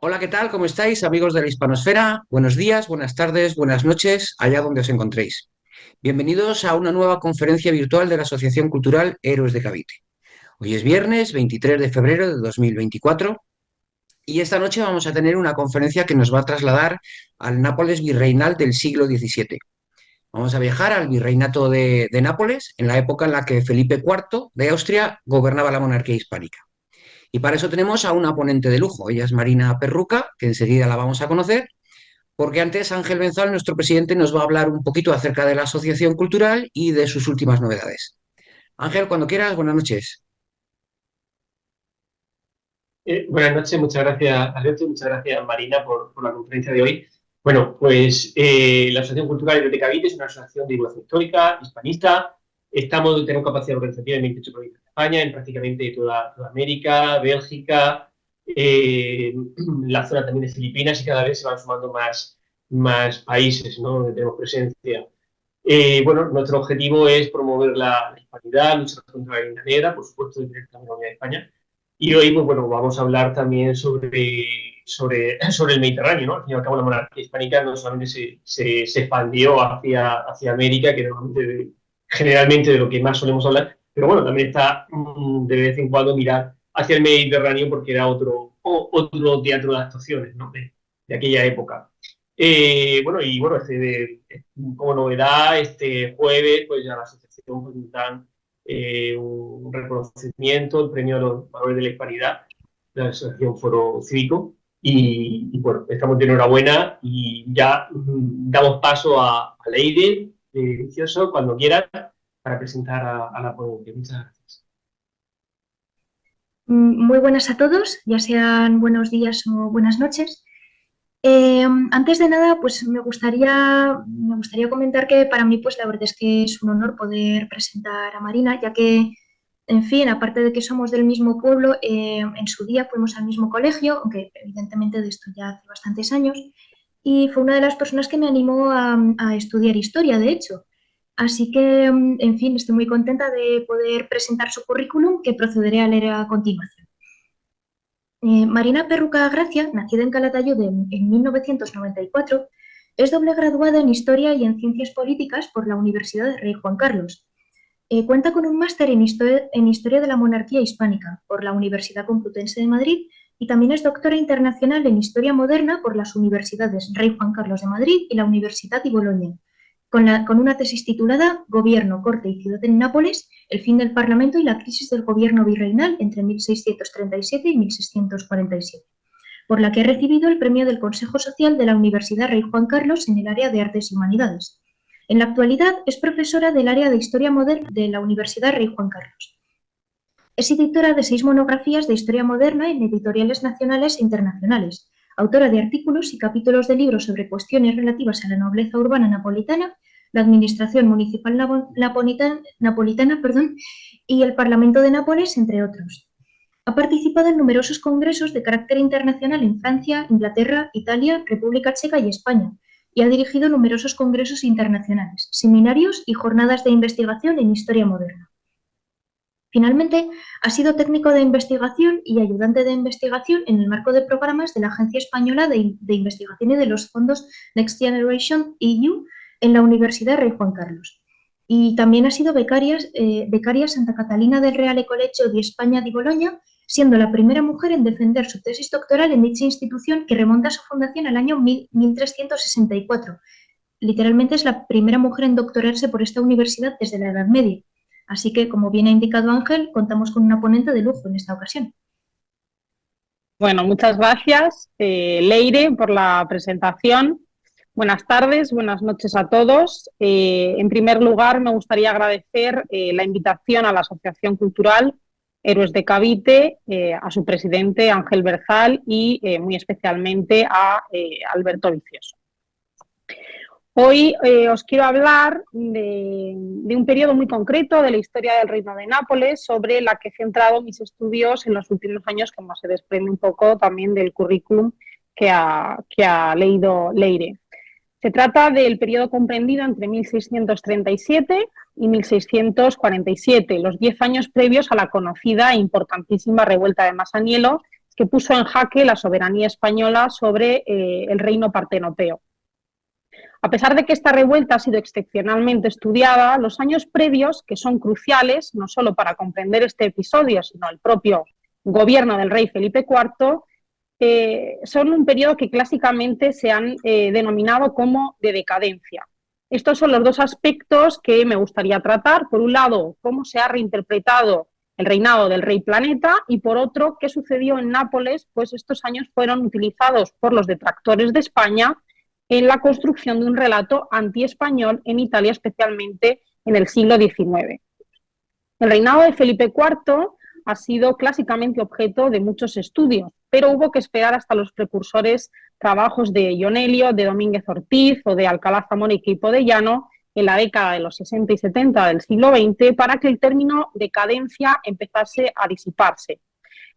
Hola, ¿qué tal? ¿Cómo estáis, amigos de la Hispanosfera? Buenos días, buenas tardes, buenas noches, allá donde os encontréis. Bienvenidos a una nueva conferencia virtual de la Asociación Cultural Héroes de Cavite. Hoy es viernes 23 de febrero de 2024 y esta noche vamos a tener una conferencia que nos va a trasladar al Nápoles virreinal del siglo XVII. Vamos a viajar al virreinato de Nápoles en la época en la que Felipe IV de Austria gobernaba la monarquía hispánica. Y para eso tenemos a una ponente de lujo. Ella es Marina Perruca, que enseguida la vamos a conocer, porque antes Ángel Benzal, nuestro presidente, nos va a hablar un poquito acerca de la asociación cultural y de sus últimas novedades. Ángel, cuando quieras, buenas noches. Buenas noches, muchas gracias, Alberto, y muchas gracias, Marina, por la conferencia de hoy. Bueno, pues la Asociación Cultural Biblioteca Vite es una asociación de divulgación histórica, hispanista. Tenemos capacidad organizativa en 28 provincias de España, en prácticamente toda América, Bélgica, la zona también de Filipinas, y cada vez se van sumando más países, ¿no?, donde tenemos presencia. Bueno, nuestro objetivo es promover la hispanidad, luchar contra la lengua negra, por supuesto, defender también la unidad de España. Y hoy, pues bueno, vamos a hablar también sobre el Mediterráneo, ¿no? Al fin y al cabo, la monarquía hispánica no solamente se expandió hacia América, que generalmente de lo que más solemos hablar, pero bueno, también está de vez en cuando mirar hacia el Mediterráneo porque era otro teatro de actuaciones, ¿no?, de aquella época. Bueno, como novedad, este jueves, pues ya la asociación pues, dan un reconocimiento, el premio a los valores de la hispanidad de la Asociación Foro Cívico. Bueno, estamos de enhorabuena y ya damos paso a Leire, delicioso, cuando quieras, para presentar a la ponencia. Muchas gracias. Muy buenas a todos, ya sean buenos días o buenas noches. Antes de nada, pues me gustaría comentar que para mí, pues la verdad es que es un honor poder presentar a Marina, ya que, en fin, aparte de que somos del mismo pueblo, en su día fuimos al mismo colegio, aunque evidentemente de esto ya hace bastantes años, y fue una de las personas que me animó a estudiar historia, de hecho. Así que, en fin, estoy muy contenta de poder presentar su currículum, que procederé a leer a continuación. Marina Perruca Gracia, nacida en Calatayud en 1994, es doble graduada en Historia y en Ciencias Políticas por la Universidad de Rey Juan Carlos. Cuenta con un máster en Historia de la Monarquía Hispánica por la Universidad Complutense de Madrid y también es doctora internacional en Historia Moderna por las Universidades Rey Juan Carlos de Madrid y la Universidad de Bolonia, con una tesis titulada Gobierno, Corte y Ciudad en Nápoles, el fin del Parlamento y la crisis del gobierno virreinal entre 1637 y 1647, por la que ha recibido el premio del Consejo Social de la Universidad Rey Juan Carlos en el área de Artes y Humanidades. En la actualidad es profesora del área de Historia Moderna de la Universidad Rey Juan Carlos. Es editora de 6 monografías de historia moderna en editoriales nacionales e internacionales, autora de artículos y capítulos de libros sobre cuestiones relativas a la nobleza urbana napolitana, la administración municipal napolitana y el Parlamento de Nápoles, entre otros. Ha participado en numerosos congresos de carácter internacional en Francia, Inglaterra, Italia, República Checa y España, y ha dirigido numerosos congresos internacionales, seminarios y jornadas de investigación en historia moderna. Finalmente, ha sido técnico de investigación y ayudante de investigación en el marco de programas de la Agencia Española de Investigación y de los fondos Next Generation EU en la Universidad Rey Juan Carlos. Y también ha sido becaria Santa Catalina del Reale Collegio di España di Bologna, siendo la primera mujer en defender su tesis doctoral en dicha institución, que remonta a su fundación al año 1364. Literalmente es la primera mujer en doctorarse por esta universidad desde la Edad Media. Así que, como bien ha indicado Ángel, contamos con una ponente de lujo en esta ocasión. Bueno, muchas gracias, Leire, por la presentación. Buenas tardes, buenas noches a todos. En primer lugar, me gustaría agradecer la invitación a la Asociación Cultural Héroes de Cavite, a su presidente Ángel Berzal y muy especialmente a Alberto Vicioso. Hoy os quiero hablar de un periodo muy concreto de la historia del Reino de Nápoles, sobre la que he centrado mis estudios en los últimos años, como se desprende un poco también del currículum que ha leído Leire. Se trata del periodo comprendido entre 1637 y 1647, los 10 años previos a la conocida e importantísima revuelta de Masaniello, que puso en jaque la soberanía española sobre el reino partenopeo. A pesar de que esta revuelta ha sido excepcionalmente estudiada, los años previos, que son cruciales no solo para comprender este episodio, sino el propio gobierno del rey Felipe IV, son un periodo que clásicamente se han denominado como de decadencia. Estos son los dos aspectos que me gustaría tratar. Por un lado, cómo se ha reinterpretado el reinado del rey Planeta, y por otro, qué sucedió en Nápoles, pues estos años fueron utilizados por los detractores de España en la construcción de un relato anti-español en Italia, especialmente en el siglo XIX. El reinado de Felipe IV ha sido clásicamente objeto de muchos estudios, pero hubo que esperar hasta los precursores trabajos de Ionelio, de Domínguez Ortiz o de Alcalá Zamora y Queipo de Llano en la década de los 60 y 70 del siglo XX para que el término decadencia empezase a disiparse.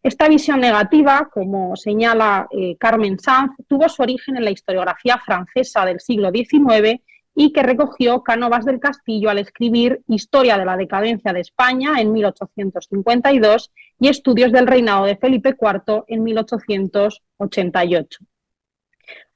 Esta visión negativa, como señala Carmen Sanz, tuvo su origen en la historiografía francesa del siglo XIX y que recogió Cánovas del Castillo al escribir Historia de la decadencia de España en 1852 y Estudios del reinado de Felipe IV en 1888.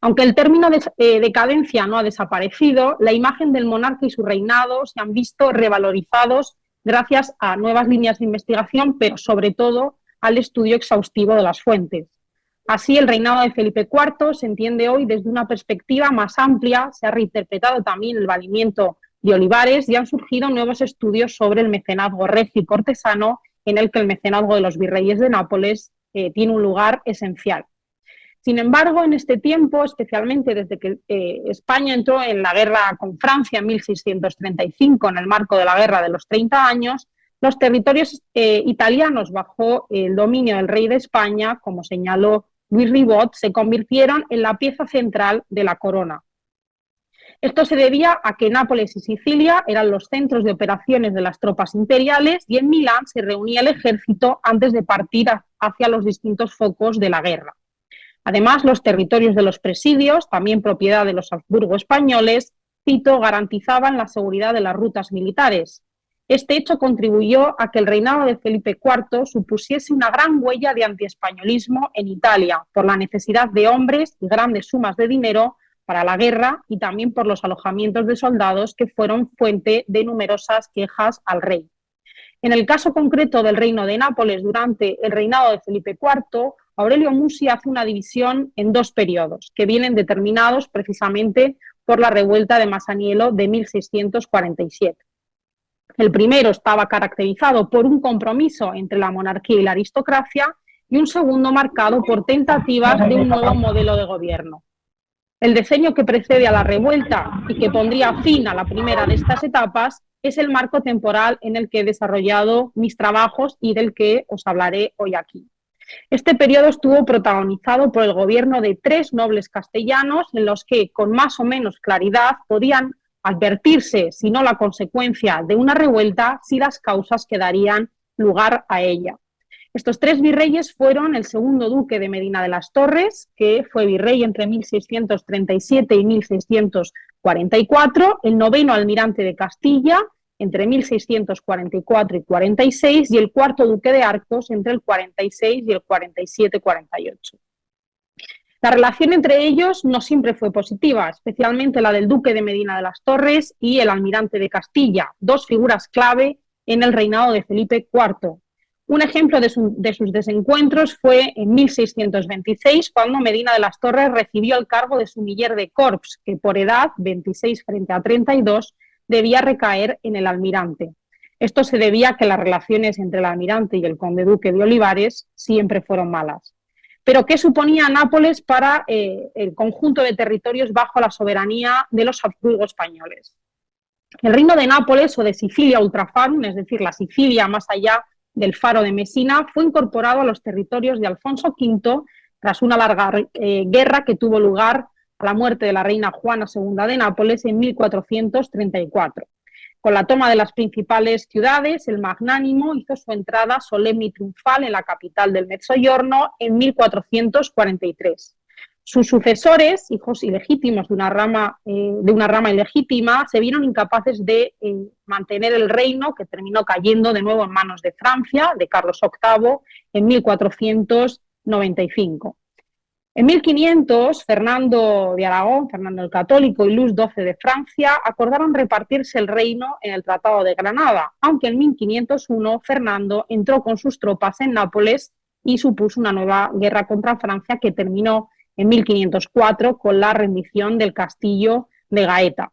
Aunque el término de decadencia no ha desaparecido, la imagen del monarca y su reinado se han visto revalorizados gracias a nuevas líneas de investigación, pero sobre todo al estudio exhaustivo de las fuentes. Así, el reinado de Felipe IV se entiende hoy desde una perspectiva más amplia, se ha reinterpretado también el valimiento de Olivares y han surgido nuevos estudios sobre el mecenazgo regio y cortesano, en el que el mecenazgo de los virreyes de Nápoles tiene un lugar esencial. Sin embargo, en este tiempo, especialmente desde que España entró en la guerra con Francia en 1635, en el marco de la Guerra de los 30 años, los territorios italianos bajo el dominio del rey de España, como señaló Luis Ribot, se convirtieron en la pieza central de la corona. Esto se debía a que Nápoles y Sicilia eran los centros de operaciones de las tropas imperiales y en Milán se reunía el ejército antes de partir hacia los distintos focos de la guerra. Además, los territorios de los presidios, también propiedad de los Habsburgo españoles, cito, garantizaban la seguridad de las rutas militares. Este hecho contribuyó a que el reinado de Felipe IV supusiese una gran huella de antiespañolismo en Italia, por la necesidad de hombres y grandes sumas de dinero para la guerra y también por los alojamientos de soldados que fueron fuente de numerosas quejas al rey. En el caso concreto del reino de Nápoles durante el reinado de Felipe IV, Aurelio Musi hace una división en dos periodos, que vienen determinados precisamente por la revuelta de Masaniello de 1647. El primero estaba caracterizado por un compromiso entre la monarquía y la aristocracia y un segundo marcado por tentativas de un nuevo modelo de gobierno. El diseño que precede a la revuelta y que pondría fin a la primera de estas etapas es el marco temporal en el que he desarrollado mis trabajos y del que os hablaré hoy aquí. Este periodo estuvo protagonizado por el gobierno de tres nobles castellanos en los que, con más o menos claridad, podían advertirse, si no la consecuencia de una revuelta, si las causas que darían lugar a ella. Estos tres virreyes fueron el segundo duque de Medina de las Torres, que fue virrey entre 1637 y 1644, el noveno almirante de Castilla, entre 1644 y 46, y el cuarto duque de Arcos entre el 46 y el 47-48. La relación entre ellos no siempre fue positiva, especialmente la del duque de Medina de las Torres y el almirante de Castilla, dos figuras clave en el reinado de Felipe IV. Un ejemplo de sus desencuentros fue en 1626, cuando Medina de las Torres recibió el cargo de sumiller de corps, que por edad, 26 frente a 32, debía recaer en el almirante. Esto se debía a que las relaciones entre el almirante y el conde duque de Olivares siempre fueron malas. Pero ¿qué suponía Nápoles para el conjunto de territorios bajo la soberanía de los Habsburgo españoles? El reino de Nápoles o de Sicilia Ultrafarum, es decir, la Sicilia más allá del Faro de Mesina, fue incorporado a los territorios de Alfonso V tras una larga guerra que tuvo lugar a la muerte de la reina Juana II de Nápoles en 1434. Con la toma de las principales ciudades, el Magnánimo hizo su entrada solemne y triunfal en la capital del Mezzogiorno en 1443. Sus sucesores, hijos ilegítimos de una rama ilegítima, se vieron incapaces de mantener el reino, que terminó cayendo de nuevo en manos de Francia, de Carlos VIII, en 1450. 1595. En 1500, Fernando de Aragón, Fernando el Católico y Luis XII de Francia acordaron repartirse el reino en el Tratado de Granada, aunque en 1501 Fernando entró con sus tropas en Nápoles y supuso una nueva guerra contra Francia que terminó en 1504 con la rendición del castillo de Gaeta.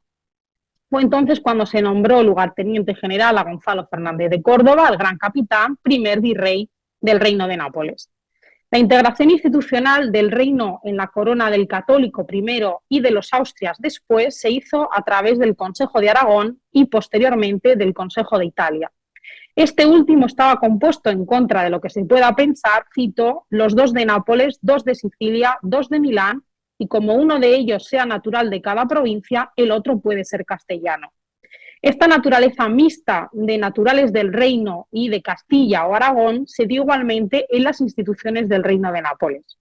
Fue entonces cuando se nombró lugarteniente general a Gonzalo Fernández de Córdoba, el gran capitán, primer virrey del Reino de Nápoles. La integración institucional del reino en la corona del Católico primero y de los Austrias después se hizo a través del Consejo de Aragón y posteriormente del Consejo de Italia. Este último estaba compuesto, en contra de lo que se pueda pensar, cito, los 2 de Nápoles, 2 de Sicilia, 2 de Milán, y como uno de ellos sea natural de cada provincia, el otro puede ser castellano. Esta naturaleza mixta de naturales del reino y de Castilla o Aragón se dio igualmente en las instituciones del Reino de Nápoles.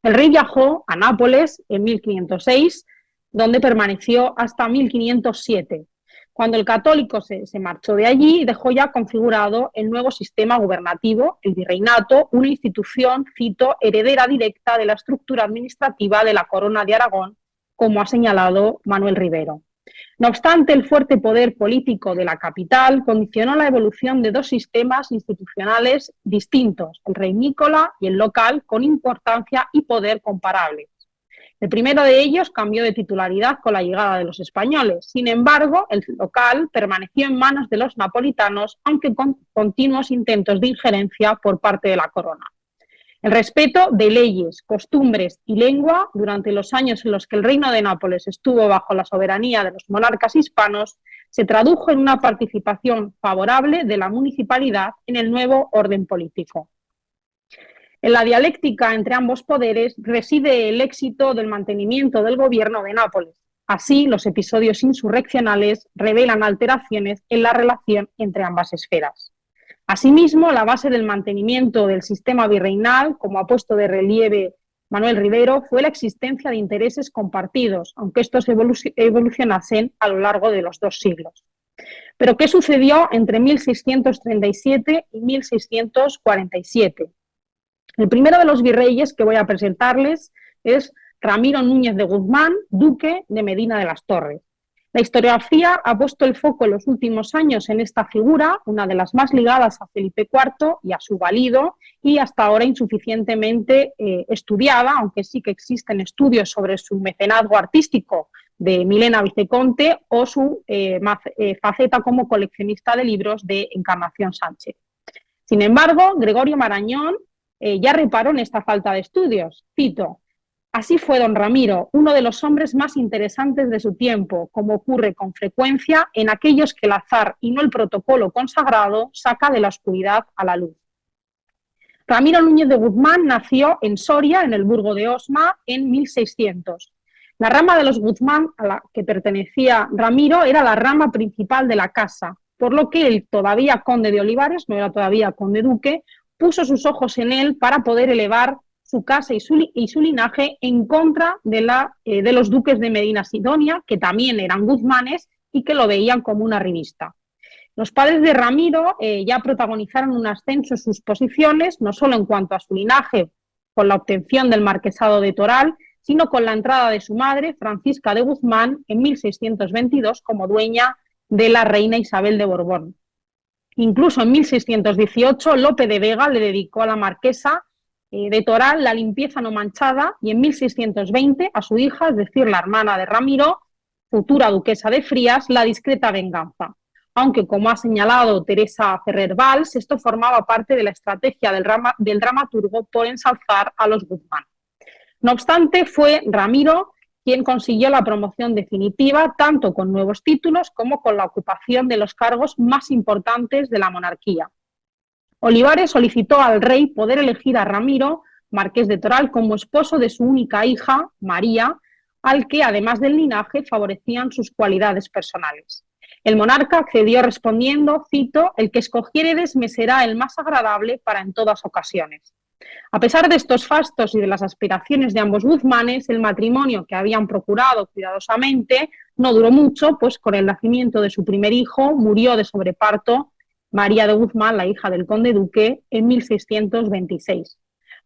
El rey viajó a Nápoles en 1506, donde permaneció hasta 1507, cuando el católico se marchó de allí y dejó ya configurado el nuevo sistema gubernativo, el virreinato, una institución, cito, heredera directa de la estructura administrativa de la Corona de Aragón, como ha señalado Manuel Rivero. No obstante, el fuerte poder político de la capital condicionó la evolución de 2 sistemas institucionales distintos, el reinícola y el local, con importancia y poder comparables. El primero de ellos cambió de titularidad con la llegada de los españoles. Sin embargo, el local permaneció en manos de los napolitanos, aunque con continuos intentos de injerencia por parte de la corona. El respeto de leyes, costumbres y lengua durante los años en los que el Reino de Nápoles estuvo bajo la soberanía de los monarcas hispanos se tradujo en una participación favorable de la municipalidad en el nuevo orden político. En la dialéctica entre ambos poderes reside el éxito del mantenimiento del gobierno de Nápoles. Así, los episodios insurreccionales revelan alteraciones en la relación entre ambas esferas. Asimismo, la base del mantenimiento del sistema virreinal, como ha puesto de relieve Manuel Rivero, fue la existencia de intereses compartidos, aunque estos evolucionasen a lo largo de los 2 siglos. Pero, ¿qué sucedió entre 1637 y 1647? El primero de los virreyes que voy a presentarles es Ramiro Núñez de Guzmán, duque de Medina de las Torres. La historiografía ha puesto el foco en los últimos años en esta figura, una de las más ligadas a Felipe IV y a su valido, y hasta ahora insuficientemente estudiada, aunque sí que existen estudios sobre su mecenazgo artístico de Milena Viceconte o su faceta como coleccionista de libros de Encarnación Sánchez. Sin embargo, Gregorio Marañón ya reparó en esta falta de estudios. Cito: así fue don Ramiro, uno de los hombres más interesantes de su tiempo, como ocurre con frecuencia en aquellos que el azar y no el protocolo consagrado saca de la oscuridad a la luz. Ramiro Núñez de Guzmán nació en Soria, en el burgo de Osma, en 1600. La rama de los Guzmán a la que pertenecía Ramiro era la rama principal de la casa, por lo que el todavía conde de Olivares, no era todavía conde duque, puso sus ojos en él para poder elevar su casa y su linaje en contra de los duques de Medina Sidonia, que también eran guzmanes y que lo veían como una revista. Los padres de Ramiro ya protagonizaron un ascenso en sus posiciones, no solo en cuanto a su linaje, con la obtención del marquesado de Toral, sino con la entrada de su madre, Francisca de Guzmán, en 1622 como dueña de la reina Isabel de Borbón. Incluso en 1618 Lope de Vega le dedicó a la marquesa de Toral la limpieza no manchada y en 1620 a su hija, es decir, la hermana de Ramiro, futura duquesa de Frías, la discreta venganza. Aunque, como ha señalado Teresa Ferrer Valls, esto formaba parte de la estrategia del dramaturgo por ensalzar a los Guzmán. No obstante, fue Ramiro quien consiguió la promoción definitiva tanto con nuevos títulos como con la ocupación de los cargos más importantes de la monarquía. Olivares solicitó al rey poder elegir a Ramiro, marqués de Toral, como esposo de su única hija, María, al que, además del linaje, favorecían sus cualidades personales. El monarca accedió respondiendo, cito: el que escogieredes me será el más agradable para en todas ocasiones. A pesar de estos fastos y de las aspiraciones de ambos Guzmanes, el matrimonio que habían procurado cuidadosamente no duró mucho, pues con el nacimiento de su primer hijo murió de sobreparto María de Guzmán, la hija del conde duque, en 1626.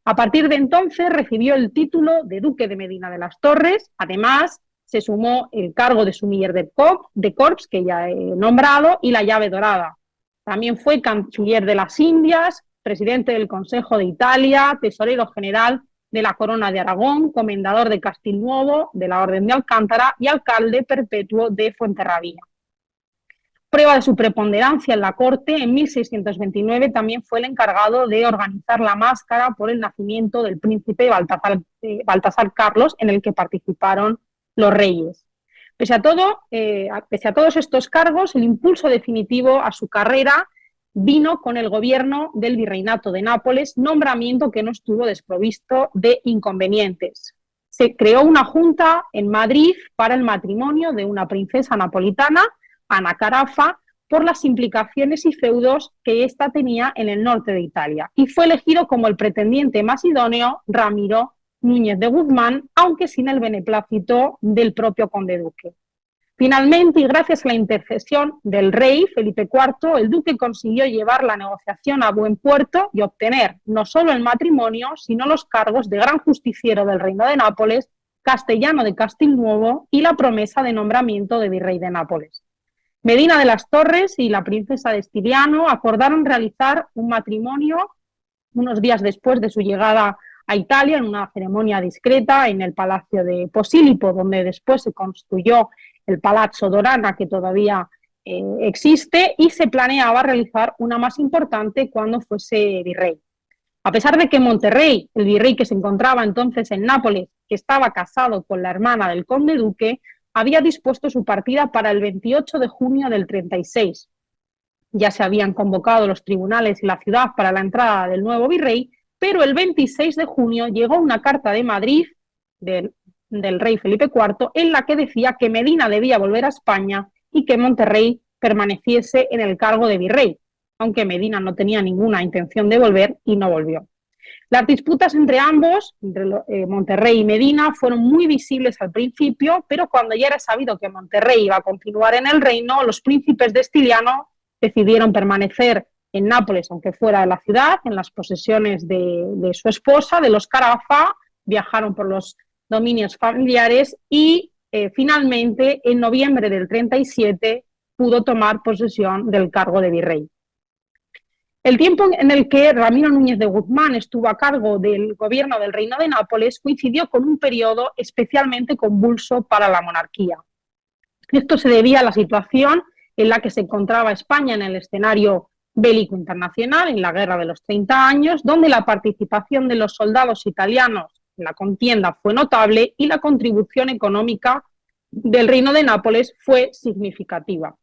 A partir de entonces recibió el título de Duque de Medina de las Torres. Además, se sumó el cargo de Sumiller de Corps, que ya he nombrado, y la llave dorada. También fue canciller de las Indias, presidente del Consejo de Italia, tesorero general de la Corona de Aragón, comendador de Castilnuovo, de la Orden de Alcántara y alcalde perpetuo de Fuenterrabía. Prueba de su preponderancia en la corte, en 1629 también fue el encargado de organizar la máscara por el nacimiento del príncipe Baltasar Carlos, en el que participaron los reyes. Pese a todos estos cargos, el impulso definitivo a su carrera vino con el gobierno del Virreinato de Nápoles, nombramiento que no estuvo desprovisto de inconvenientes. Se creó una junta en Madrid para el matrimonio de una princesa napolitana, Ana Carafa, por las implicaciones y feudos que ésta tenía en el norte de Italia, y fue elegido como el pretendiente más idóneo Ramiro Núñez de Guzmán, aunque sin el beneplácito del propio conde duque. Finalmente, y gracias a la intercesión del rey Felipe IV, el duque consiguió llevar la negociación a buen puerto y obtener no solo el matrimonio, sino los cargos de gran justiciero del Reino de Nápoles, castellano de Castilnuovo y la promesa de nombramiento de virrey de Nápoles. Medina de las Torres y la princesa de Estiliano acordaron realizar un matrimonio unos días después de su llegada a Italia, en una ceremonia discreta en el Palacio de Posilipo, donde después se construyó el Palazzo Dorana, que todavía existe, y se planeaba realizar una más importante cuando fuese virrey. A pesar de que Monterrey, el virrey que se encontraba entonces en Nápoles, que estaba casado con la hermana del conde duque, había dispuesto su partida para el 28 de junio del 36. Ya se habían convocado los tribunales y la ciudad para la entrada del nuevo virrey, pero el 26 de junio llegó una carta de Madrid del rey Felipe IV en la que decía que Medina debía volver a España y que Monterrey permaneciese en el cargo de virrey, aunque Medina no tenía ninguna intención de volver y no volvió. Las disputas entre ambos, entre Monterrey y Medina, fueron muy visibles al principio, pero cuando ya era sabido que Monterrey iba a continuar en el reino, los príncipes de Estiliano decidieron permanecer en Nápoles, aunque fuera de la ciudad, en las posesiones de su esposa, de los Carafa, viajaron por los dominios familiares y finalmente, en noviembre del 37, pudo tomar posesión del cargo de virrey. El tiempo en el que Ramiro Núñez de Guzmán estuvo a cargo del gobierno del Reino de Nápoles coincidió con un periodo especialmente convulso para la monarquía. Esto se debía a la situación en la que se encontraba España en el escenario bélico internacional, en la Guerra de los 30 años, donde la participación de los soldados italianos en la contienda fue notable y la contribución económica del Reino de Nápoles fue significativa.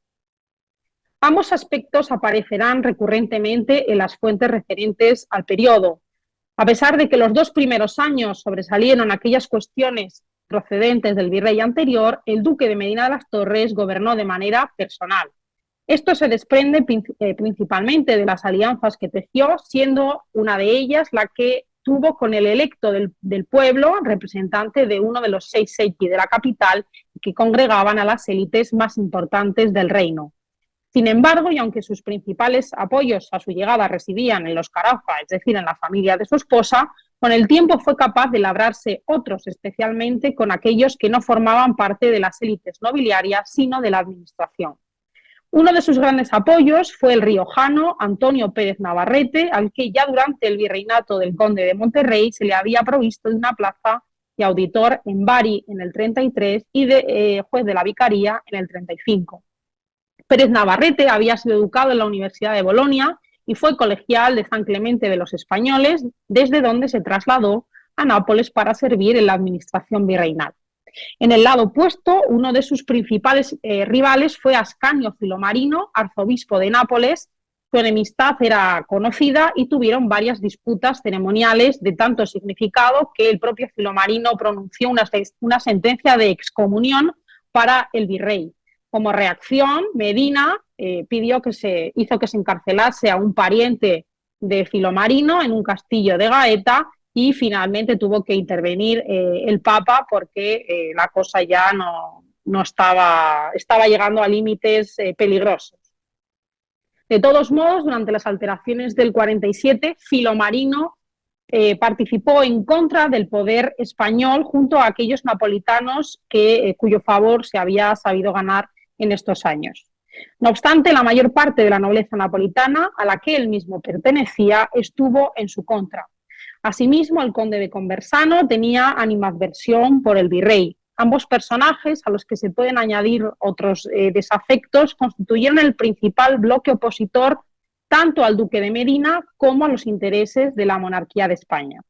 Ambos aspectos aparecerán recurrentemente en las fuentes referentes al periodo. A pesar de que los dos primeros años sobresalieron aquellas cuestiones procedentes del virrey anterior, el duque de Medina de las Torres gobernó de manera personal. Esto se desprende principalmente de las alianzas que tejió, siendo una de ellas la que tuvo con el electo del pueblo, representante de uno de los 6 secchi de la capital, que congregaban a las élites más importantes del reino. Sin embargo, y aunque sus principales apoyos a su llegada residían en los Carafa, es decir, en la familia de su esposa, con el tiempo fue capaz de labrarse otros, especialmente con aquellos que no formaban parte de las élites nobiliarias, sino de la administración. Uno de sus grandes apoyos fue el riojano Antonio Pérez Navarrete, al que ya durante el virreinato del conde de Monterrey se le había provisto de una plaza de auditor en Bari en el 33 y de juez de la vicaría en el 35. Pérez Navarrete había sido educado en la Universidad de Bolonia y fue colegial de San Clemente de los Españoles, desde donde se trasladó a Nápoles para servir en la administración virreinal. En el lado opuesto, uno de sus principales rivales fue Ascanio Filomarino, arzobispo de Nápoles. Su enemistad era conocida y tuvieron varias disputas ceremoniales de tanto significado que el propio Filomarino pronunció una sentencia de excomunión para el virrey. Como reacción, Medina hizo que se encarcelase a un pariente de Filomarino en un castillo de Gaeta y finalmente tuvo que intervenir el Papa porque la cosa ya no estaba llegando a límites peligrosos. De todos modos, durante las alteraciones del 47, Filomarino participó en contra del poder español junto a aquellos napolitanos cuyo favor se había sabido ganar en estos años. No obstante, la mayor parte de la nobleza napolitana, a la que él mismo pertenecía, estuvo en su contra. Asimismo, el conde de Conversano tenía animadversión por el virrey. Ambos personajes, a los que se pueden añadir otros desafectos, constituyeron el principal bloque opositor tanto al duque de Medina como a los intereses de la monarquía de España.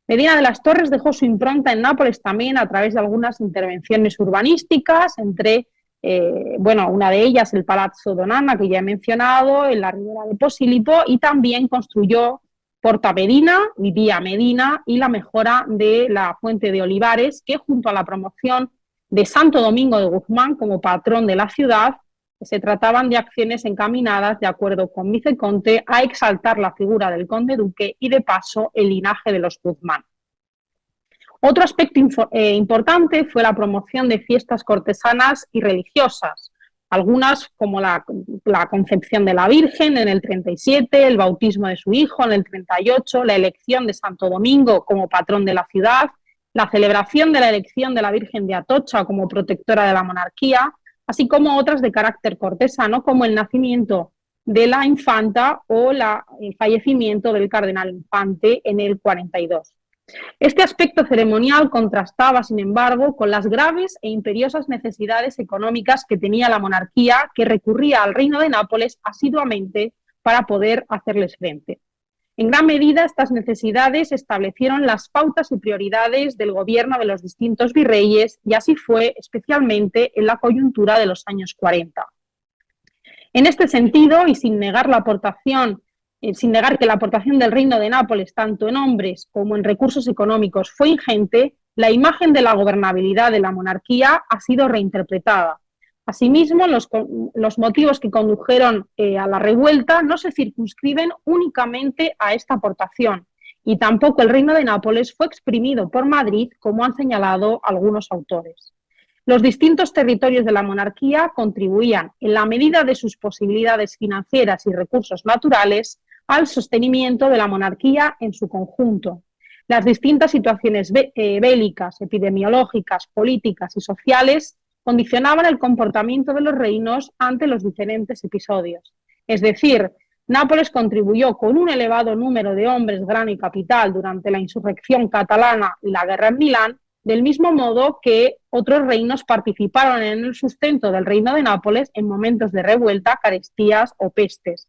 Medina de las Torres dejó su impronta en Nápoles también a través de algunas intervenciones urbanísticas, una de ellas el Palazzo Donana, que ya he mencionado, en la ribera de Posilipo, y también construyó Porta Medina, Vía Medina, y la mejora de la Fuente de Olivares, que junto a la promoción de Santo Domingo de Guzmán como patrón de la ciudad, se trataban de acciones encaminadas, de acuerdo con Viceconte, a exaltar la figura del conde duque y, de paso, el linaje de los Guzmán. Otro aspecto importante fue la promoción de fiestas cortesanas y religiosas, algunas como la concepción de la Virgen en el 37, el bautismo de su hijo en el 38, la elección de Santo Domingo como patrón de la ciudad, la celebración de la elección de la Virgen de Atocha como protectora de la monarquía, así como otras de carácter cortesano como el nacimiento de la infanta o el fallecimiento del cardenal infante en el 42. Este aspecto ceremonial contrastaba, sin embargo, con las graves e imperiosas necesidades económicas que tenía la monarquía, que recurría al Reino de Nápoles asiduamente para poder hacerles frente. En gran medida, estas necesidades establecieron las pautas y prioridades del gobierno de los distintos virreyes, y así fue especialmente en la coyuntura de los años 40. En este sentido, y sin negar que la aportación del Reino de Nápoles, tanto en hombres como en recursos económicos, fue ingente, la imagen de la gobernabilidad de la monarquía ha sido reinterpretada. Asimismo, los motivos que condujeron a la revuelta no se circunscriben únicamente a esta aportación, y tampoco el Reino de Nápoles fue exprimido por Madrid, como han señalado algunos autores. Los distintos territorios de la monarquía contribuían, en la medida de sus posibilidades financieras y recursos naturales, al sostenimiento de la monarquía en su conjunto. Las distintas situaciones bélicas, epidemiológicas, políticas y sociales condicionaban el comportamiento de los reinos ante los diferentes episodios. Es decir, Nápoles contribuyó con un elevado número de hombres, grano y capital durante la insurrección catalana y la guerra en Milán, del mismo modo que otros reinos participaron en el sustento del Reino de Nápoles en momentos de revuelta, carestías o pestes.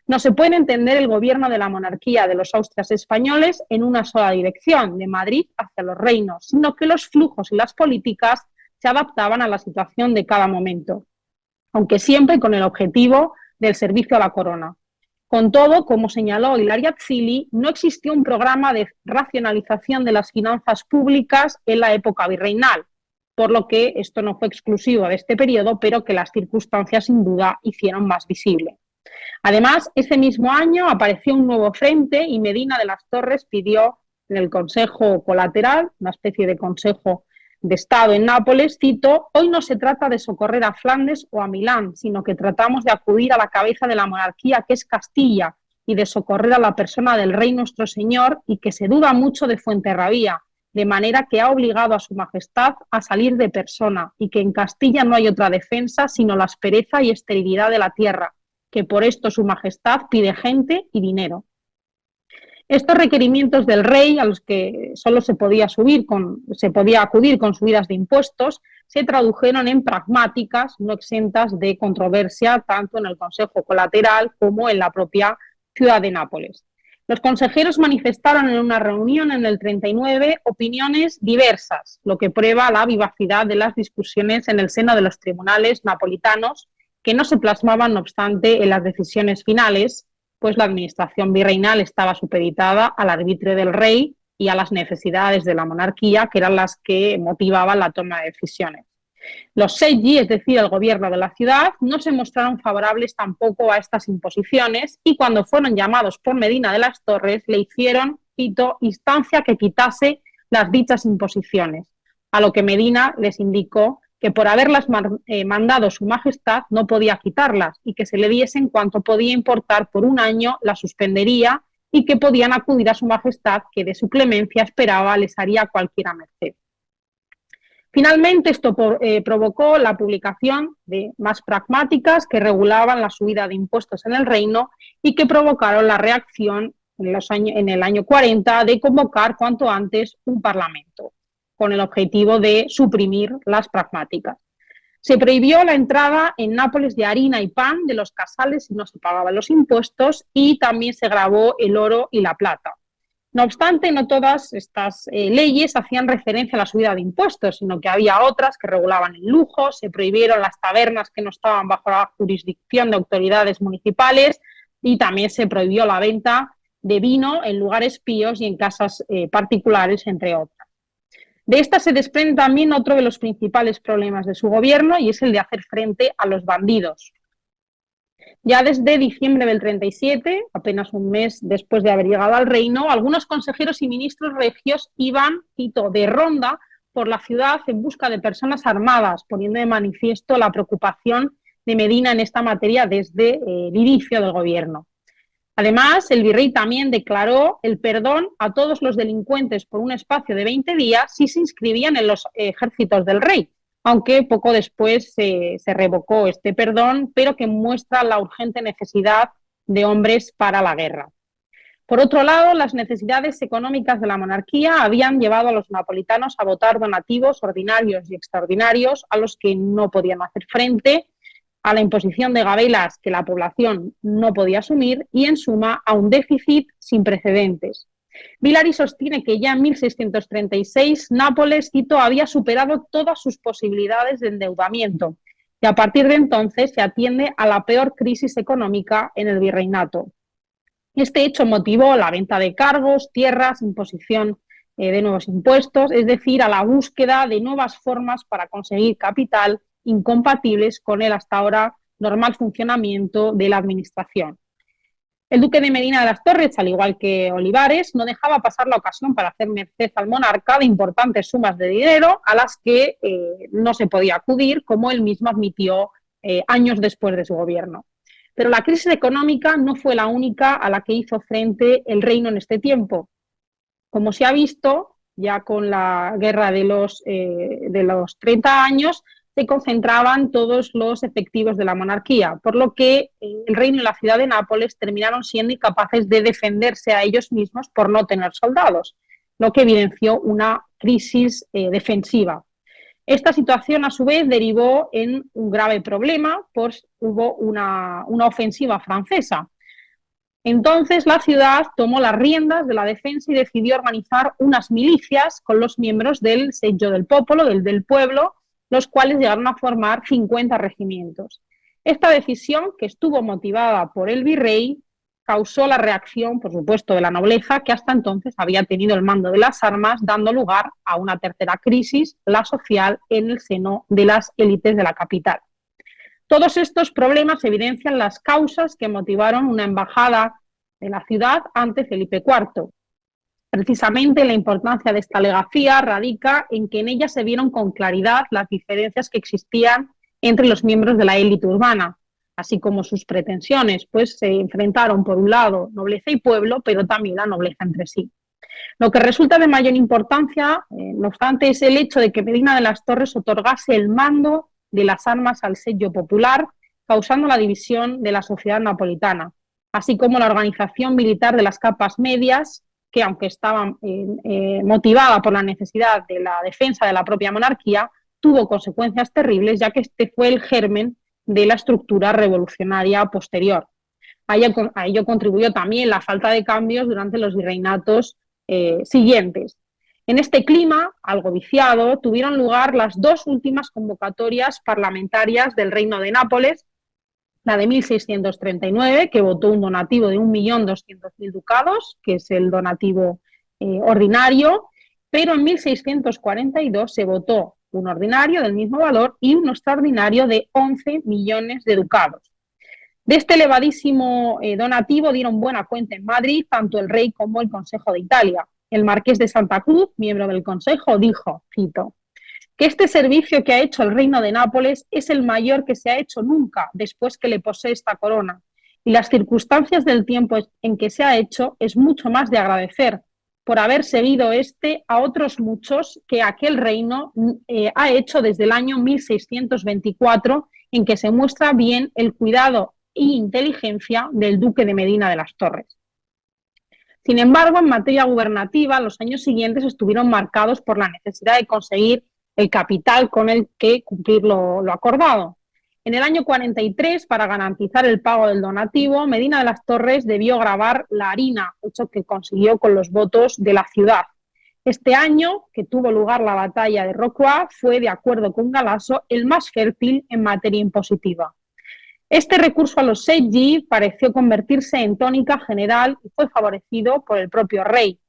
No se puede entender el gobierno de la monarquía de los Austrias españoles en una sola dirección, de Madrid hacia los reinos, sino que los flujos y las políticas se adaptaban a la situación de cada momento, aunque siempre con el objetivo del servicio a la corona. Con todo, como señaló Ilaria Zilli, no existió un programa de racionalización de las finanzas públicas en la época virreinal, por lo que esto no fue exclusivo de este periodo, pero que las circunstancias sin duda hicieron más visible. Además, ese mismo año apareció un nuevo frente y Medina de las Torres pidió en el Consejo Colateral, una especie de Consejo de Estado en Nápoles, cito: «Hoy no se trata de socorrer a Flandes o a Milán, sino que tratamos de acudir a la cabeza de la monarquía, que es Castilla, y de socorrer a la persona del rey nuestro señor, y que se duda mucho de Fuenterrabía, de manera que ha obligado a su majestad a salir de persona, y que en Castilla no hay otra defensa sino la aspereza y esterilidad de la tierra, que por esto su majestad pide gente y dinero». Estos requerimientos del rey, a los que solo se podía acudir con subidas de impuestos, se tradujeron en pragmáticas no exentas de controversia tanto en el Consejo Colateral como en la propia ciudad de Nápoles. Los consejeros manifestaron en una reunión en el 39 opiniones diversas, lo que prueba la vivacidad de las discusiones en el seno de los tribunales napolitanos, que no se plasmaban, no obstante, en las decisiones finales, pues la administración virreinal estaba supeditada al arbitrio del rey y a las necesidades de la monarquía, que eran las que motivaban la toma de decisiones. Los seggi, es decir, el gobierno de la ciudad, no se mostraron favorables tampoco a estas imposiciones, y cuando fueron llamados por Medina de las Torres le hicieron, cito, instancia que quitase las dichas imposiciones, a lo que Medina les indicó que por haberlas mandado su majestad no podía quitarlas y que se le diesen cuanto podía importar por un año, las suspendería y que podían acudir a su majestad, que de su clemencia esperaba les haría cualquiera merced. Finalmente, esto provocó la publicación de más pragmáticas que regulaban la subida de impuestos en el reino y que provocaron la reacción en el año 40 de convocar cuanto antes un parlamento, con el objetivo de suprimir las pragmáticas. Se prohibió la entrada en Nápoles de harina y pan de los casales si no se pagaban los impuestos, y también se gravó el oro y la plata. No obstante, no todas estas leyes hacían referencia a la subida de impuestos, sino que había otras que regulaban el lujo. Se prohibieron las tabernas que no estaban bajo la jurisdicción de autoridades municipales, y también se prohibió la venta de vino en lugares píos y en casas particulares, entre otras. De esta se desprende también otro de los principales problemas de su gobierno, y es el de hacer frente a los bandidos. Ya desde diciembre del 37, apenas un mes después de haber llegado al reino, algunos consejeros y ministros regios iban, cito, de ronda por la ciudad en busca de personas armadas, poniendo de manifiesto la preocupación de Medina en esta materia desde el inicio del gobierno. Además, el virrey también declaró el perdón a todos los delincuentes por un espacio de 20 días si se inscribían en los ejércitos del rey, aunque poco después se revocó este perdón, pero que muestra la urgente necesidad de hombres para la guerra. Por otro lado, las necesidades económicas de la monarquía habían llevado a los napolitanos a votar donativos ordinarios y extraordinarios a los que no podían hacer frente, a la imposición de gabelas que la población no podía asumir y, en suma, a un déficit sin precedentes. Villari sostiene que ya en 1636 Nápoles, cito, había superado todas sus posibilidades de endeudamiento, y a partir de entonces se atiende a la peor crisis económica en el virreinato. Este hecho motivó la venta de cargos, tierras, imposición de nuevos impuestos, es decir, a la búsqueda de nuevas formas para conseguir capital incompatibles con el hasta ahora normal funcionamiento de la administración. El duque de Medina de las Torres, al igual que Olivares, no dejaba pasar la ocasión para hacer merced al monarca de importantes sumas de dinero a las que no se podía acudir, como él mismo admitió años después de su gobierno. Pero la crisis económica no fue la única a la que hizo frente el reino en este tiempo. Como se ha visto, ya con la guerra de los 30 años, se concentraban todos los efectivos de la monarquía, por lo que el reino y la ciudad de Nápoles terminaron siendo incapaces de defenderse a ellos mismos por no tener soldados, lo que evidenció una crisis defensiva. Esta situación, a su vez, derivó en un grave problema, pues hubo una ofensiva francesa. Entonces la ciudad tomó las riendas de la defensa y decidió organizar unas milicias con los miembros del Seggio del Popolo, del pueblo, los cuales llegaron a formar 50 regimientos. Esta decisión, que estuvo motivada por el virrey, causó la reacción, por supuesto, de la nobleza, que hasta entonces había tenido el mando de las armas, dando lugar a una tercera crisis, la social, en el seno de las élites de la capital. Todos estos problemas evidencian las causas que motivaron una embajada de la ciudad ante Felipe IV. Precisamente la importancia de esta legacía radica en que en ella se vieron con claridad las diferencias que existían entre los miembros de la élite urbana, así como sus pretensiones, pues se enfrentaron por un lado nobleza y pueblo, pero también la nobleza entre sí. Lo que resulta de mayor importancia, no obstante, es el hecho de que Medina de las Torres otorgase el mando de las armas al Seggio popular, causando la división de la sociedad napolitana, así como la organización militar de las capas medias, que aunque estaba motivada por la necesidad de la defensa de la propia monarquía, tuvo consecuencias terribles, ya que este fue el germen de la estructura revolucionaria posterior. A ello contribuyó también la falta de cambios durante los virreinatos siguientes. En este clima, algo viciado, tuvieron lugar las dos últimas convocatorias parlamentarias del Reino de Nápoles, la de 1639, que votó un donativo de 1.200.000 ducados, que es el donativo ordinario, pero en 1642 se votó un ordinario del mismo valor y un extraordinario de 11 millones de ducados. De este elevadísimo donativo dieron buena cuenta en Madrid tanto el rey como el Consejo de Italia. El marqués de Santa Cruz, miembro del Consejo, dijo, cito, que este servicio que ha hecho el Reino de Nápoles es el mayor que se ha hecho nunca después que le posee esta corona, y las circunstancias del tiempo en que se ha hecho es mucho más de agradecer por haber seguido a otros muchos que aquel reino ha hecho desde el año 1624, en que se muestra bien el cuidado e inteligencia del duque de Medina de las Torres. Sin embargo, en materia gubernativa, los años siguientes estuvieron marcados por la necesidad de conseguir el capital con el que cumplir lo acordado. En el año 43, para garantizar el pago del donativo, Medina de las Torres debió gravar la harina, hecho que consiguió con los votos de la ciudad. Este año, que tuvo lugar la batalla de Rocroi, fue, de acuerdo con Galasso, el más fértil en materia impositiva. Este recurso a los Seiji pareció convertirse en tónica general y fue favorecido por el propio rey,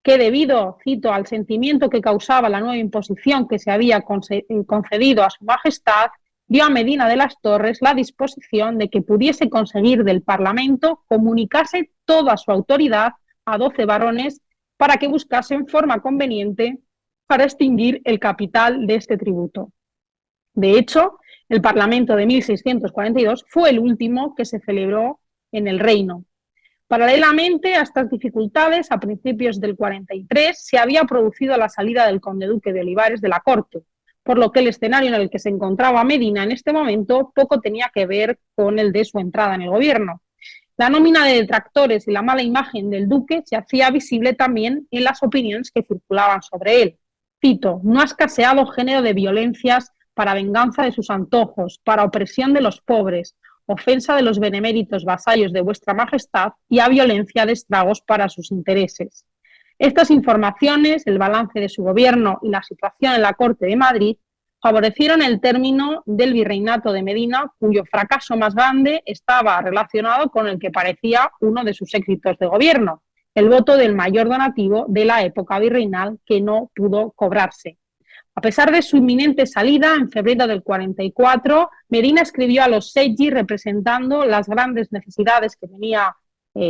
que debido, cito, al sentimiento que causaba la nueva imposición que se había concedido a su majestad, dio a Medina de las Torres la disposición de que pudiese conseguir del Parlamento comunicase toda su autoridad a 12 varones para que buscasen forma conveniente para extinguir el capital de este tributo. De hecho, el Parlamento de 1642 fue el último que se celebró en el reino. Paralelamente a estas dificultades, a principios del 43 se había producido la salida del conde duque de Olivares de la corte, por lo que el escenario en el que se encontraba Medina en este momento poco tenía que ver con el de su entrada en el gobierno. La nómina de detractores y la mala imagen del duque se hacía visible también en las opiniones que circulaban sobre él. Cito, no ha escaseado género de violencias para venganza de sus antojos, para opresión de los pobres, ofensa de los beneméritos vasallos de vuestra majestad y a violencia de estragos para sus intereses. Estas informaciones, el balance de su gobierno y la situación en la corte de Madrid favorecieron el término del virreinato de Medina, cuyo fracaso más grande estaba relacionado con el que parecía uno de sus éxitos de gobierno, el voto del mayor donativo de la época virreinal que no pudo cobrarse. A pesar de su inminente salida, en febrero del 44, Medina escribió a los Seiji representando las grandes necesidades que tenía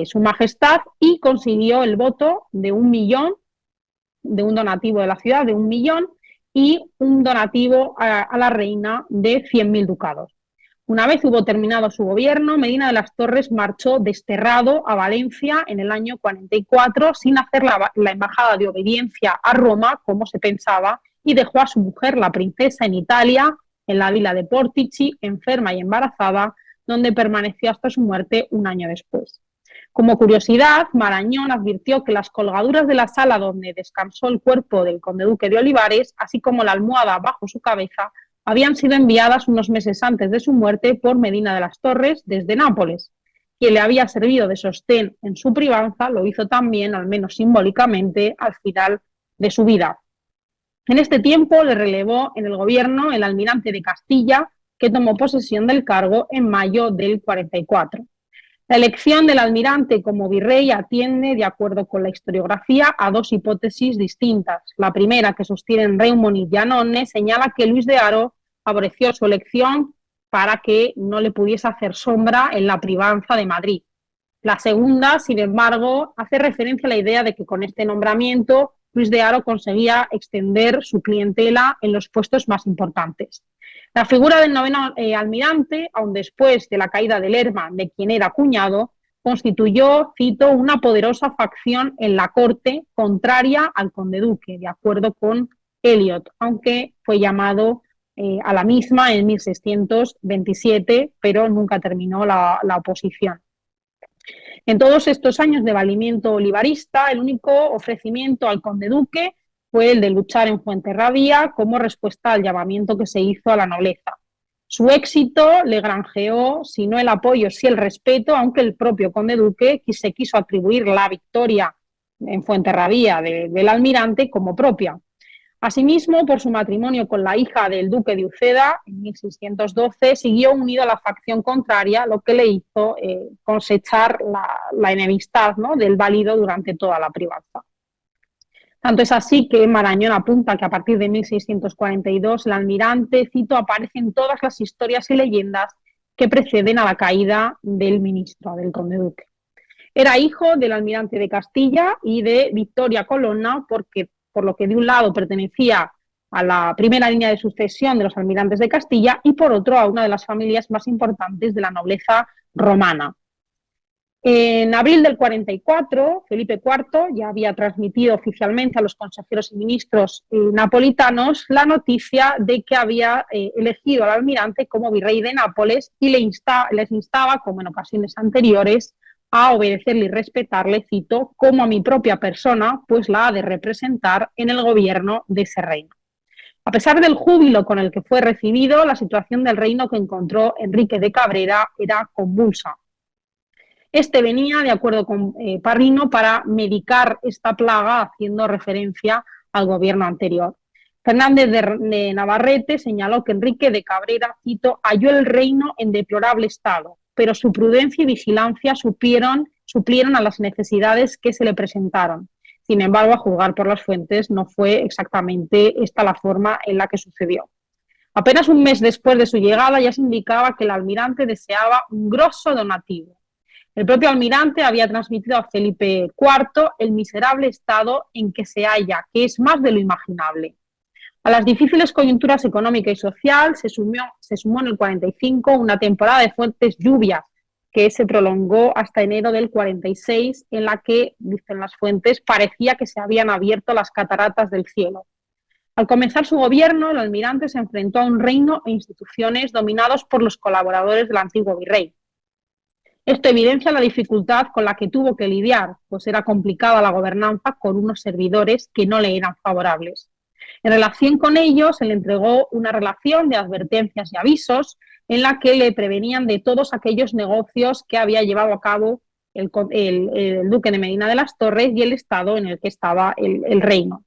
su majestad y consiguió el voto de 1 millón, de un donativo de la ciudad de 1 millón y un donativo a la reina de 100.000 ducados. Una vez hubo terminado su gobierno, Medina de las Torres marchó desterrado a Valencia en el año 44 sin hacer la embajada de obediencia a Roma, como se pensaba, y dejó a su mujer, la princesa, en Italia, en la villa de Portici, enferma y embarazada, donde permaneció hasta su muerte un año después. Como curiosidad, Marañón advirtió que las colgaduras de la sala donde descansó el cuerpo del conde duque de Olivares, así como la almohada bajo su cabeza, habían sido enviadas unos meses antes de su muerte por Medina de las Torres desde Nápoles. Quien le había servido de sostén en su privanza lo hizo también, al menos simbólicamente, al final de su vida. En este tiempo le relevó en el gobierno el almirante de Castilla, que tomó posesión del cargo en mayo del 44. La elección del almirante como virrey atiende, de acuerdo con la historiografía, a dos hipótesis distintas. La primera, que sostienen Raymond y Giannone, señala que Luis de Haro favoreció su elección para que no le pudiese hacer sombra en la privanza de Madrid. La segunda, sin embargo, hace referencia a la idea de que con este nombramiento Luis de Haro conseguía extender su clientela en los puestos más importantes. La figura del noveno almirante, aun después de la caída de Lerma, de quien era cuñado, constituyó, cito, una poderosa facción en la corte contraria al conde duque, de acuerdo con Eliot, aunque fue llamado a la misma en 1627, pero nunca terminó la oposición. En todos estos años de valimiento olivarista, el único ofrecimiento al conde duque fue el de luchar en Fuenterrabía como respuesta al llamamiento que se hizo a la nobleza. Su éxito le granjeó, si no el apoyo, sí el respeto, aunque el propio conde duque se quiso atribuir la victoria en Fuenterrabía del almirante como propia. Asimismo, por su matrimonio con la hija del duque de Uceda, en 1612, siguió unido a la facción contraria, lo que le hizo cosechar la enemistad, ¿no?, del válido durante toda la privanza. Tanto es así que Marañón apunta que a partir de 1642 el almirante, cito, aparece en todas las historias y leyendas que preceden a la caída del ministro, del conde duque. Era hijo del almirante de Castilla y de Victoria Colonna, por lo que de un lado pertenecía a la primera línea de sucesión de los almirantes de Castilla y por otro a una de las familias más importantes de la nobleza romana. En abril del 44, Felipe IV ya había transmitido oficialmente a los consejeros y ministros napolitanos la noticia de que había elegido al almirante como virrey de Nápoles y les instaba, como en ocasiones anteriores, a obedecerle y respetarle, cito, como a mi propia persona, pues la ha de representar en el gobierno de ese reino. A pesar del júbilo con el que fue recibido, la situación del reino que encontró Enrique de Cabrera era convulsa. Este venía, de acuerdo con Parrino, para medicar esta plaga haciendo referencia al gobierno anterior. Fernández de Navarrete señaló que Enrique de Cabrera, cito, halló el reino en deplorable estado, pero su prudencia y vigilancia suplieron a las necesidades que se le presentaron. Sin embargo, a juzgar por las fuentes, no fue exactamente esta la forma en la que sucedió. Apenas un mes después de su llegada ya se indicaba que el almirante deseaba un grosso donativo. El propio almirante había transmitido a Felipe IV el miserable estado en que se halla, que es más de lo imaginable. A las difíciles coyunturas económica y social se sumó en el 45 una temporada de fuertes lluvias que se prolongó hasta enero del 46, en la que, dicen las fuentes, parecía que se habían abierto las cataratas del cielo. Al comenzar su gobierno, el almirante se enfrentó a un reino e instituciones dominados por los colaboradores del antiguo virrey. Esto evidencia la dificultad con la que tuvo que lidiar, pues era complicada la gobernanza con unos servidores que no le eran favorables. En relación con ellos, se le entregó una relación de advertencias y avisos en la que le prevenían de todos aquellos negocios que había llevado a cabo el duque de Medina de las Torres y el estado en el que estaba el reino.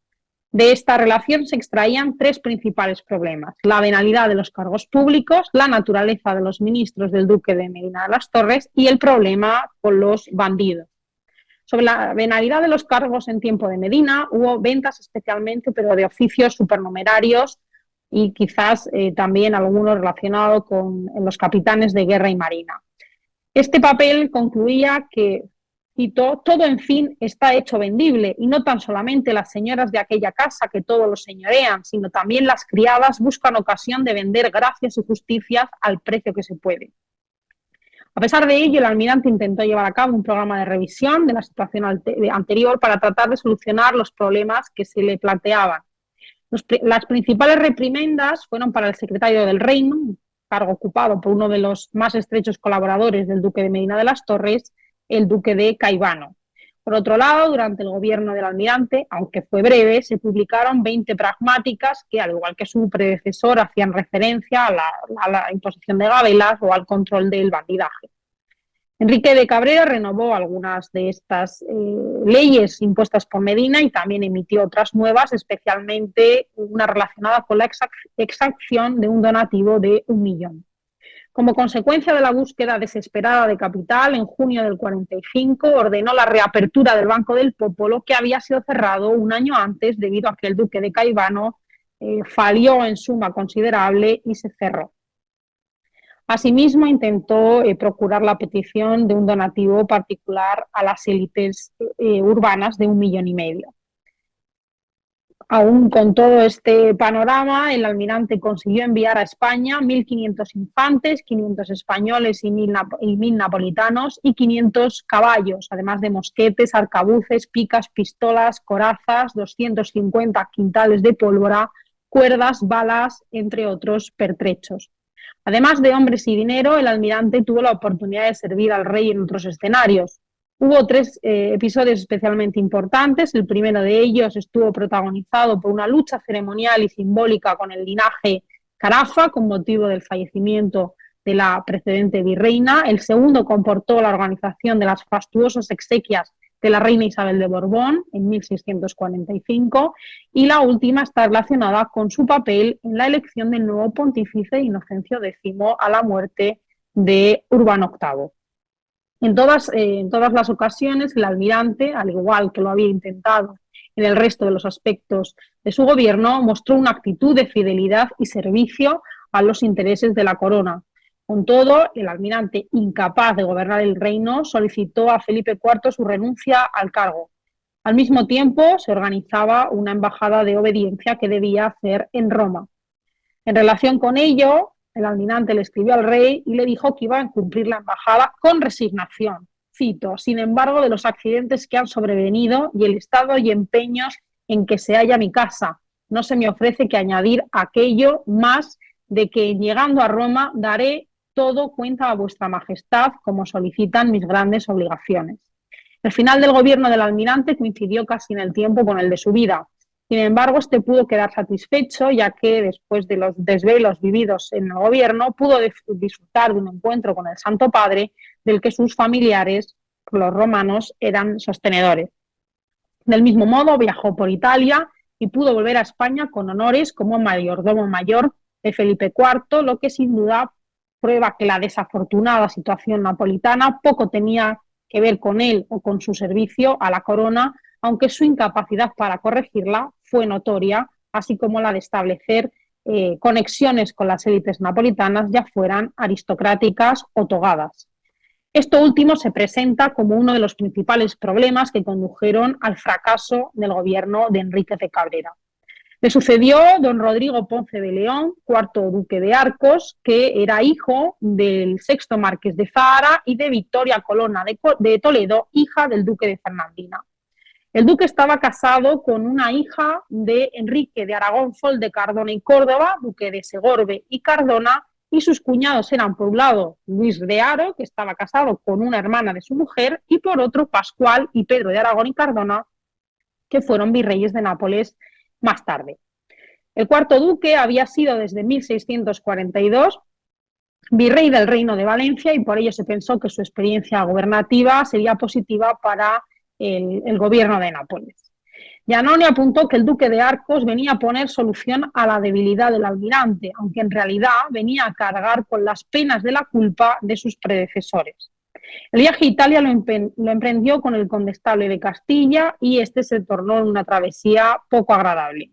De esta relación se extraían tres principales problemas: la venalidad de los cargos públicos, la naturaleza de los ministros del duque de Medina de las Torres y el problema con los bandidos. Sobre la venalidad de los cargos en tiempo de Medina hubo ventas especialmente, pero de oficios supernumerarios y quizás también algunos relacionados con los capitanes de guerra y marina. Este papel concluía que, cito, todo en fin está hecho vendible, y no tan solamente las señoras de aquella casa que todo lo señorean, sino también las criadas buscan ocasión de vender gracias y justicias al precio que se puede. A pesar de ello, el almirante intentó llevar a cabo un programa de revisión de la situación anterior para tratar de solucionar los problemas que se le planteaban. Las principales reprimendas fueron para el secretario del reino, cargo ocupado por uno de los más estrechos colaboradores del duque de Medina de las Torres, el duque de Caivano. Por otro lado, durante el gobierno del almirante, aunque fue breve, se publicaron 20 pragmáticas que, al igual que su predecesor, hacían referencia a la imposición de gabelas o al control del bandidaje. Enrique de Cabrera renovó algunas de estas leyes impuestas por Medina y también emitió otras nuevas, especialmente una relacionada con la exacción de un donativo de 1 millón. Como consecuencia de la búsqueda desesperada de capital, en junio del 45 ordenó la reapertura del Banco del Popolo, que había sido cerrado un año antes debido a que el duque de Caivano falió en suma considerable y se cerró. Asimismo, intentó procurar la petición de un donativo particular a las élites urbanas de 1,5 millones. Aún con todo este panorama, el almirante consiguió enviar a España 1.500 infantes, 500 españoles y 1.000 napolitanos y 500 caballos, además de mosquetes, arcabuces, picas, pistolas, corazas, 250 quintales de pólvora, cuerdas, balas, entre otros pertrechos. Además de hombres y dinero, el almirante tuvo la oportunidad de servir al rey en otros escenarios. Hubo 3 episodios especialmente importantes. El primero de ellos estuvo protagonizado por una lucha ceremonial y simbólica con el linaje Carafa, con motivo del fallecimiento de la precedente virreina. El segundo comportó la organización de las fastuosas exequias de la reina Isabel de Borbón en 1645, y la última está relacionada con su papel en la elección del nuevo pontífice Inocencio X a la muerte de Urbano VIII. En todas las ocasiones, el almirante, al igual que lo había intentado en el resto de los aspectos de su gobierno, mostró una actitud de fidelidad y servicio a los intereses de la corona. Con todo, el almirante, incapaz de gobernar el reino, solicitó a Felipe IV su renuncia al cargo. Al mismo tiempo, se organizaba una embajada de obediencia que debía hacer en Roma. En relación con ello, el almirante le escribió al rey y le dijo que iba a cumplir la embajada con resignación, cito, sin embargo, de los accidentes que han sobrevenido y el estado y empeños en que se halla mi casa, no se me ofrece que añadir aquello más de que llegando a Roma daré todo cuenta a vuestra majestad como solicitan mis grandes obligaciones. El final del gobierno del almirante coincidió casi en el tiempo con el de su vida. Sin embargo, este pudo quedar satisfecho, ya que después de los desvelos vividos en el gobierno, pudo disfrutar de un encuentro con el Santo Padre, del que sus familiares, los romanos, eran sostenedores. Del mismo modo, viajó por Italia y pudo volver a España con honores como mayordomo mayor de Felipe IV, lo que sin duda prueba que la desafortunada situación napolitana poco tenía que ver con él o con su servicio a la corona, aunque su incapacidad para corregirla fue notoria, así como la de establecer conexiones con las élites napolitanas, ya fueran aristocráticas o togadas. Esto último se presenta como uno de los principales problemas que condujeron al fracaso del gobierno de Enrique de Cabrera. Le sucedió don Rodrigo Ponce de León, cuarto duque de Arcos, que era hijo del sexto marqués de Zahara y de Victoria Colonna de Toledo, hija del duque de Fernandina. El duque estaba casado con una hija de Enrique de Aragón, Fol de Cardona y Córdoba, duque de Segorbe y Cardona, y sus cuñados eran, por un lado, Luis de Haro, que estaba casado con una hermana de su mujer, y por otro, Pascual y Pedro de Aragón y Cardona, que fueron virreyes de Nápoles más tarde. El cuarto duque había sido desde 1642 virrey del Reino de Valencia y por ello se pensó que su experiencia gubernativa sería positiva para el gobierno de Nápoles. Giannone apuntó que el duque de Arcos venía a poner solución a la debilidad del almirante, aunque en realidad venía a cargar con las penas de la culpa de sus predecesores. El viaje a Italia lo emprendió con el condestable de Castilla y este se tornó en una travesía poco agradable.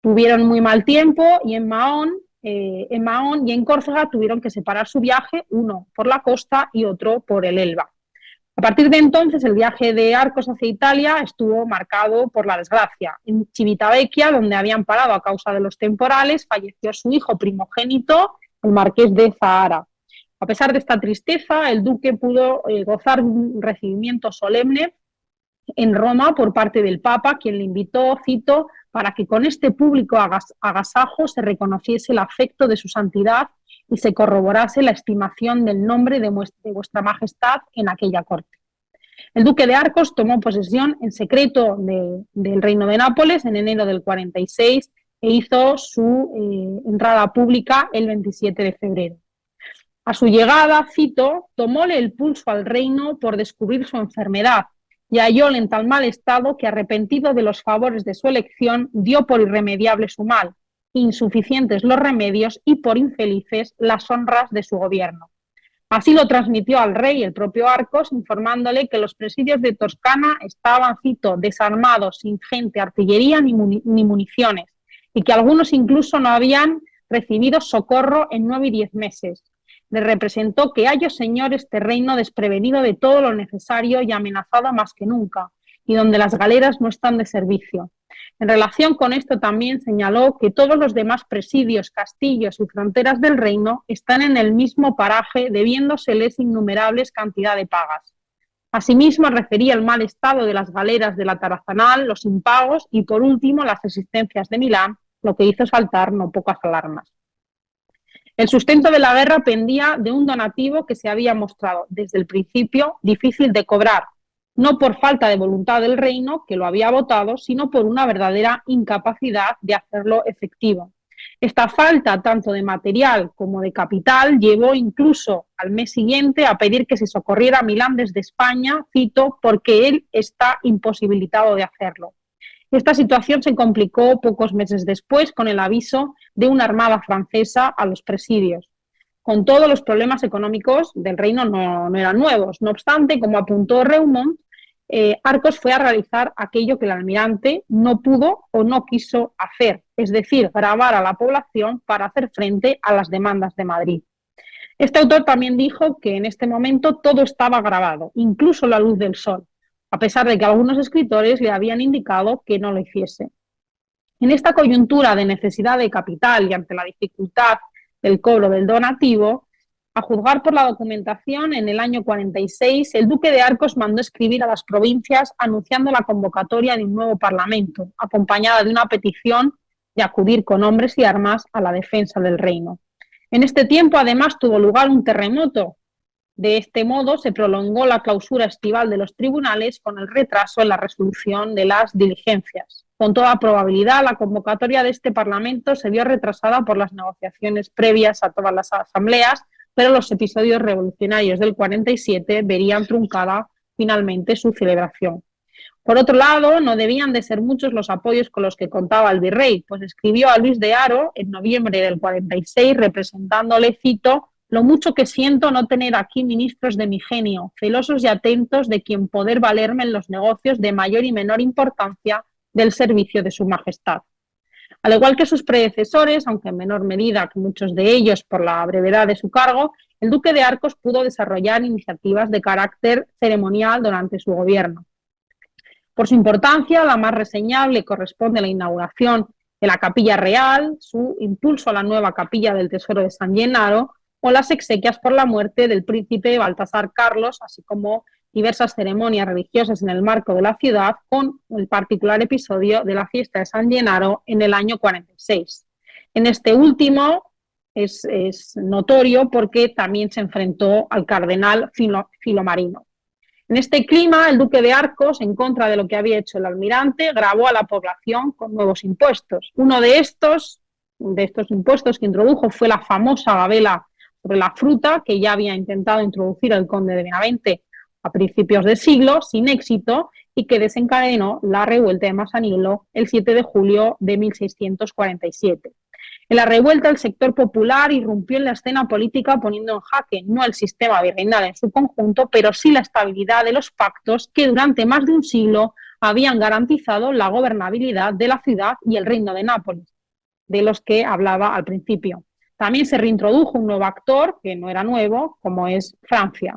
Tuvieron muy mal tiempo y en Mahón y en Córcega tuvieron que separar su viaje, uno por la costa y otro por el Elba. A partir de entonces, el viaje de Arcos hacia Italia estuvo marcado por la desgracia. En Civitavecchia, donde habían parado a causa de los temporales, falleció su hijo primogénito, el marqués de Zahara. A pesar de esta tristeza, el duque pudo gozar de un recibimiento solemne en Roma por parte del Papa, quien le invitó, cito, para que con este público agasajo se reconociese el afecto de su santidad y se corroborase la estimación del nombre de vuestra majestad en aquella corte. El duque de Arcos tomó posesión en secreto del reino de Nápoles en enero del 46 e hizo su entrada pública el 27 de febrero. A su llegada, cito, tomóle el pulso al reino por descubrir su enfermedad y hallóle en tan mal estado que, arrepentido de los favores de su elección, dio por irremediable su mal, insuficientes los remedios y por infelices las honras de su gobierno. Así lo transmitió al rey el propio Arcos, informándole que los presidios de Toscana estaban, cito, desarmados, sin gente, artillería ni municiones, y que algunos incluso no habían recibido socorro en 9 y 10 meses. Le representó que hallo, señor, este reino desprevenido de todo lo necesario y amenazado más que nunca, y donde las galeras no están de servicio. En relación con esto también señaló que todos los demás presidios, castillos y fronteras del reino están en el mismo paraje, debiéndoseles innumerables cantidad de pagas. Asimismo, refería el mal estado de las galeras de la Tarazanal, los impagos y, por último, las existencias de Milán, lo que hizo saltar no pocas alarmas. El sustento de la guerra pendía de un donativo que se había mostrado desde el principio difícil de cobrar, no por falta de voluntad del reino, que lo había votado, sino por una verdadera incapacidad de hacerlo efectivo. Esta falta tanto de material como de capital llevó incluso al mes siguiente a pedir que se socorriera a Milán desde España, cito, porque él está imposibilitado de hacerlo. Esta situación se complicó pocos meses después con el aviso de una armada francesa a los presidios. Con todo, los problemas económicos del reino no eran nuevos. No obstante, como apuntó Reumont, Arcos fue a realizar aquello que el almirante no pudo o no quiso hacer, es decir, gravar a la población para hacer frente a las demandas de Madrid. Este autor también dijo que en este momento todo estaba grabado, incluso la luz del sol, a pesar de que algunos escritores le habían indicado que no lo hiciese. En esta coyuntura de necesidad de capital y ante la dificultad del cobro del donativo, A juzgar por la documentación, en el año 46, el duque de Arcos mandó escribir a las provincias anunciando la convocatoria de un nuevo parlamento, acompañada de una petición de acudir con hombres y armas a la defensa del reino. En este tiempo, además, tuvo lugar un terremoto. De este modo, se prolongó la clausura estival de los tribunales con el retraso en la resolución de las diligencias. Con toda probabilidad, la convocatoria de este parlamento se vio retrasada por las negociaciones previas a todas las asambleas, pero los episodios revolucionarios del 47 verían truncada finalmente su celebración. Por otro lado, no debían de ser muchos los apoyos con los que contaba el virrey, pues escribió a Luis de Haro en noviembre del 46, representándole, cito, lo mucho que siento no tener aquí ministros de mi genio, celosos y atentos de quien poder valerme en los negocios de mayor y menor importancia del servicio de su majestad. Al igual que sus predecesores, aunque en menor medida que muchos de ellos por la brevedad de su cargo, el duque de Arcos pudo desarrollar iniciativas de carácter ceremonial durante su gobierno. Por su importancia, la más reseñable corresponde a la inauguración de la Capilla Real, su impulso a la nueva Capilla del Tesoro de San Gennaro o las exequias por la muerte del príncipe Baltasar Carlos, así como diversas ceremonias religiosas en el marco de la ciudad, con el particular episodio de la fiesta de San Gennaro en el año 46. En este último es notorio porque también se enfrentó al cardenal Filomarino. En este clima, el duque de Arcos, en contra de lo que había hecho el almirante, gravó a la población con nuevos impuestos. Uno de estos impuestos que introdujo fue la famosa gabela sobre la fruta, que ya había intentado introducir el conde de Benavente a principios de siglo, sin éxito, y que desencadenó la revuelta de Masaniello el 7 de julio de 1647. En la revuelta, el sector popular irrumpió en la escena política poniendo en jaque no el sistema virreinal en su conjunto, pero sí la estabilidad de los pactos que durante más de un siglo habían garantizado la gobernabilidad de la ciudad y el reino de Nápoles, de los que hablaba al principio. También se reintrodujo un nuevo actor, que no era nuevo, como es Francia.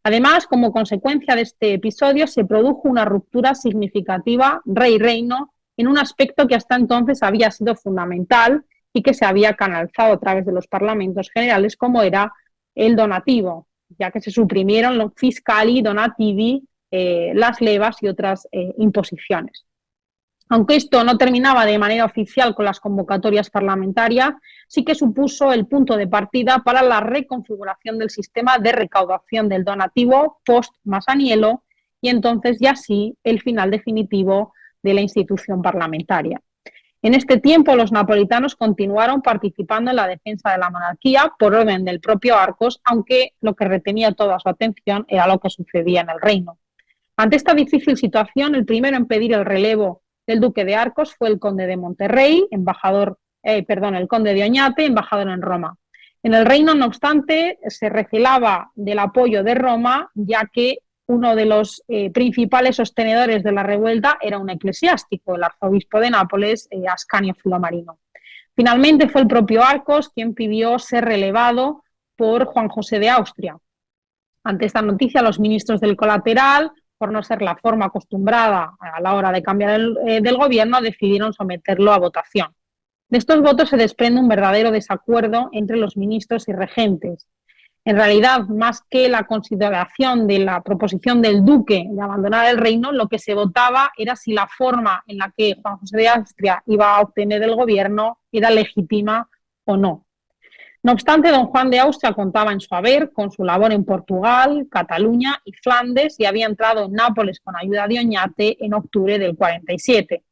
Además, como consecuencia de este episodio, se produjo una ruptura significativa rey-reino en un aspecto que hasta entonces había sido fundamental y que se había canalizado a través de los parlamentos generales, como era el donativo, ya que se suprimieron los fiscali, donativi, las levas y otras imposiciones. Aunque esto no terminaba de manera oficial con las convocatorias parlamentarias, sí que supuso el punto de partida para la reconfiguración del sistema de recaudación del donativo post-Masaniello y entonces ya sí el final definitivo de la institución parlamentaria. En este tiempo, los napolitanos continuaron participando en la defensa de la monarquía por orden del propio Arcos, aunque lo que retenía toda su atención era lo que sucedía en el reino. Ante esta difícil situación, el primero en pedir el relevo del duque de Arcos fue el conde de Monterrey, el conde de Oñate, embajador en Roma. En el reino, no obstante, se recelaba del apoyo de Roma, ya que uno de los principales sostenedores de la revuelta era un eclesiástico, el arzobispo de Nápoles, Ascanio Filomarino. Finalmente fue el propio Arcos quien pidió ser relevado por Juan José de Austria. Ante esta noticia, los ministros del colateral, por no ser la forma acostumbrada a la hora de cambiar del gobierno, decidieron someterlo a votación. De estos votos se desprende un verdadero desacuerdo entre los ministros y regentes. En realidad, más que la consideración de la proposición del duque de abandonar el reino, lo que se votaba era si la forma en la que Juan José de Austria iba a obtener el gobierno era legítima o no. No obstante, don Juan de Austria contaba en su haber con su labor en Portugal, Cataluña y Flandes y había entrado en Nápoles con ayuda de Oñate en octubre del 47.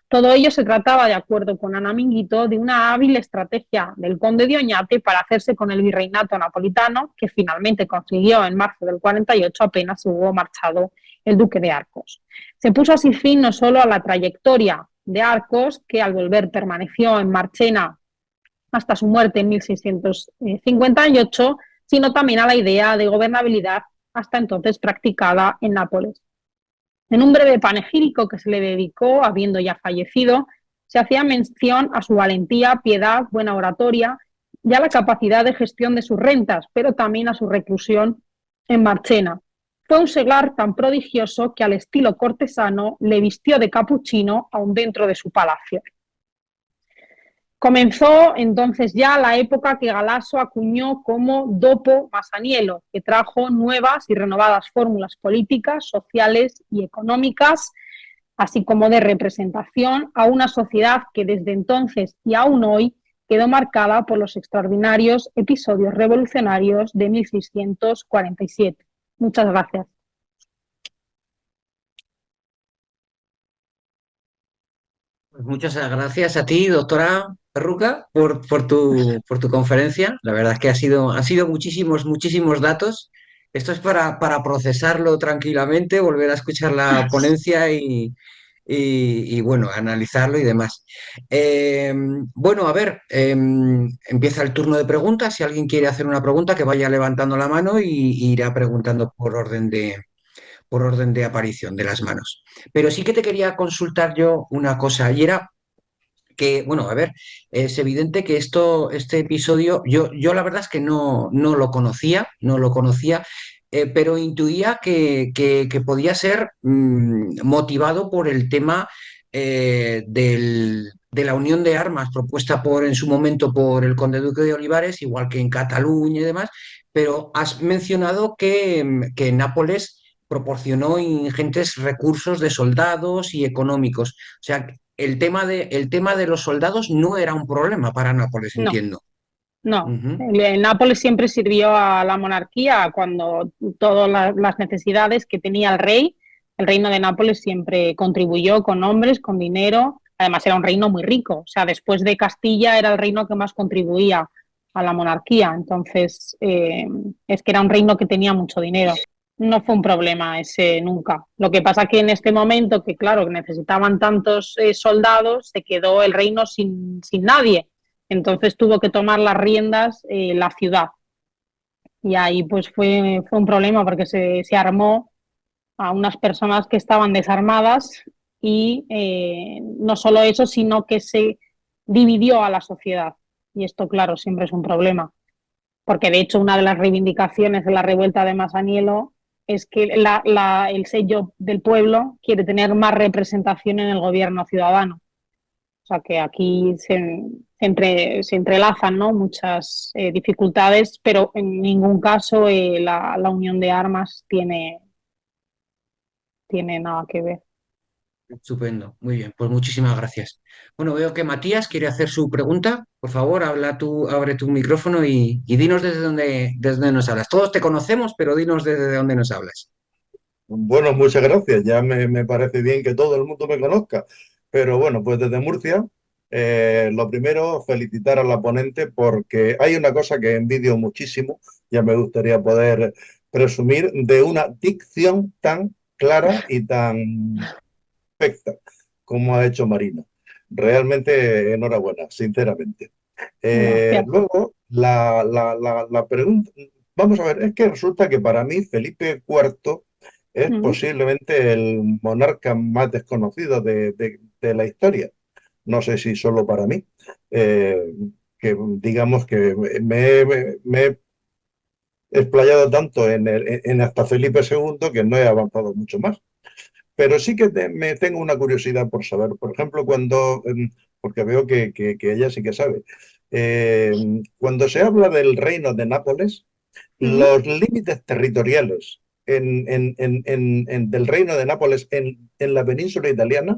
Todo ello se trataba, de acuerdo con Ana Minguito, de una hábil estrategia del conde de Oñate para hacerse con el virreinato napolitano, que finalmente consiguió en marzo del 48 apenas hubo marchado el duque de Arcos. Se puso así fin no solo a la trayectoria de Arcos, que al volver permaneció en Marchena hasta su muerte en 1658, sino también a la idea de gobernabilidad hasta entonces practicada en Nápoles. En un breve panegírico que se le dedicó, habiendo ya fallecido, se hacía mención a su valentía, piedad, buena oratoria y a la capacidad de gestión de sus rentas, pero también a su reclusión en Marchena. Fue un seglar tan prodigioso que al estilo cortesano le vistió de capuchino aún dentro de su palacio. Comenzó entonces ya la época que Galasso acuñó como dopo Masaniello, que trajo nuevas y renovadas fórmulas políticas, sociales y económicas, así como de representación a una sociedad que desde entonces y aún hoy quedó marcada por los extraordinarios episodios revolucionarios de 1647. Muchas gracias. Pues muchas gracias a ti, doctora Perruca, por tu conferencia. La verdad es que han sido muchísimos, muchísimos datos. Esto es para procesarlo tranquilamente, volver a escuchar la ponencia y, bueno, analizarlo y demás. Bueno, a ver, empieza el turno de preguntas. Si alguien quiere hacer una pregunta, que vaya levantando la mano y irá preguntando por orden de aparición de las manos. Pero sí que te quería consultar yo una cosa, y era que, bueno, a ver, es evidente que este episodio, yo la verdad es que no lo conocía, pero intuía que podía ser motivado por el tema de la unión de armas propuesta en su momento por el conde duque de Olivares, igual que en Cataluña y demás, pero has mencionado que Nápoles proporcionó ingentes recursos de soldados y económicos. O sea, el tema de los soldados no era un problema para Nápoles, No, entiendo. no. Ujú. El Nápoles siempre sirvió a la monarquía cuando todas las necesidades que tenía el reino de Nápoles siempre contribuyó con hombres, con dinero. Además era un reino muy rico. O sea, después de Castilla era el reino que más contribuía a la monarquía. Entonces, es que era un reino que tenía mucho dinero. No fue un problema ese nunca. Lo que pasa que en este momento, que claro, que necesitaban tantos soldados, se quedó el reino sin nadie. Entonces tuvo que tomar las riendas la ciudad. Y ahí pues fue un problema porque se armó a unas personas que estaban desarmadas y no solo eso, sino que se dividió a la sociedad. Y esto, claro, siempre es un problema. Porque de hecho una de las reivindicaciones de la revuelta de Masaniello es que el sello del pueblo quiere tener más representación en el gobierno ciudadano. O sea que aquí se entrelazan, ¿no?, muchas dificultades, pero en ningún caso la unión de armas tiene nada que ver. Estupendo, muy bien, pues muchísimas gracias. Bueno, veo que Matías quiere hacer su pregunta. Por favor, abre tu micrófono y dinos desde dónde nos hablas. Todos te conocemos, pero dinos desde dónde nos hablas. Bueno, muchas gracias. Ya me parece bien que todo el mundo me conozca. Pero bueno, pues desde Murcia, lo primero, felicitar a la ponente porque hay una cosa que envidio muchísimo, ya me gustaría poder presumir, de una dicción tan clara y tan perfecta como ha hecho Marina. Realmente enhorabuena, sinceramente. Gracias. Luego, la pregunta, vamos a ver, es que resulta que para mí Felipe IV es posiblemente el monarca más desconocido de la historia. No sé si solo para mí, que digamos que me he explayado tanto en hasta Felipe II que no he avanzado mucho más. Pero sí que me tengo una curiosidad por saber, por ejemplo, porque veo que ella sí que sabe, cuando se habla del reino de Nápoles, los límites territoriales del reino de Nápoles en la península italiana,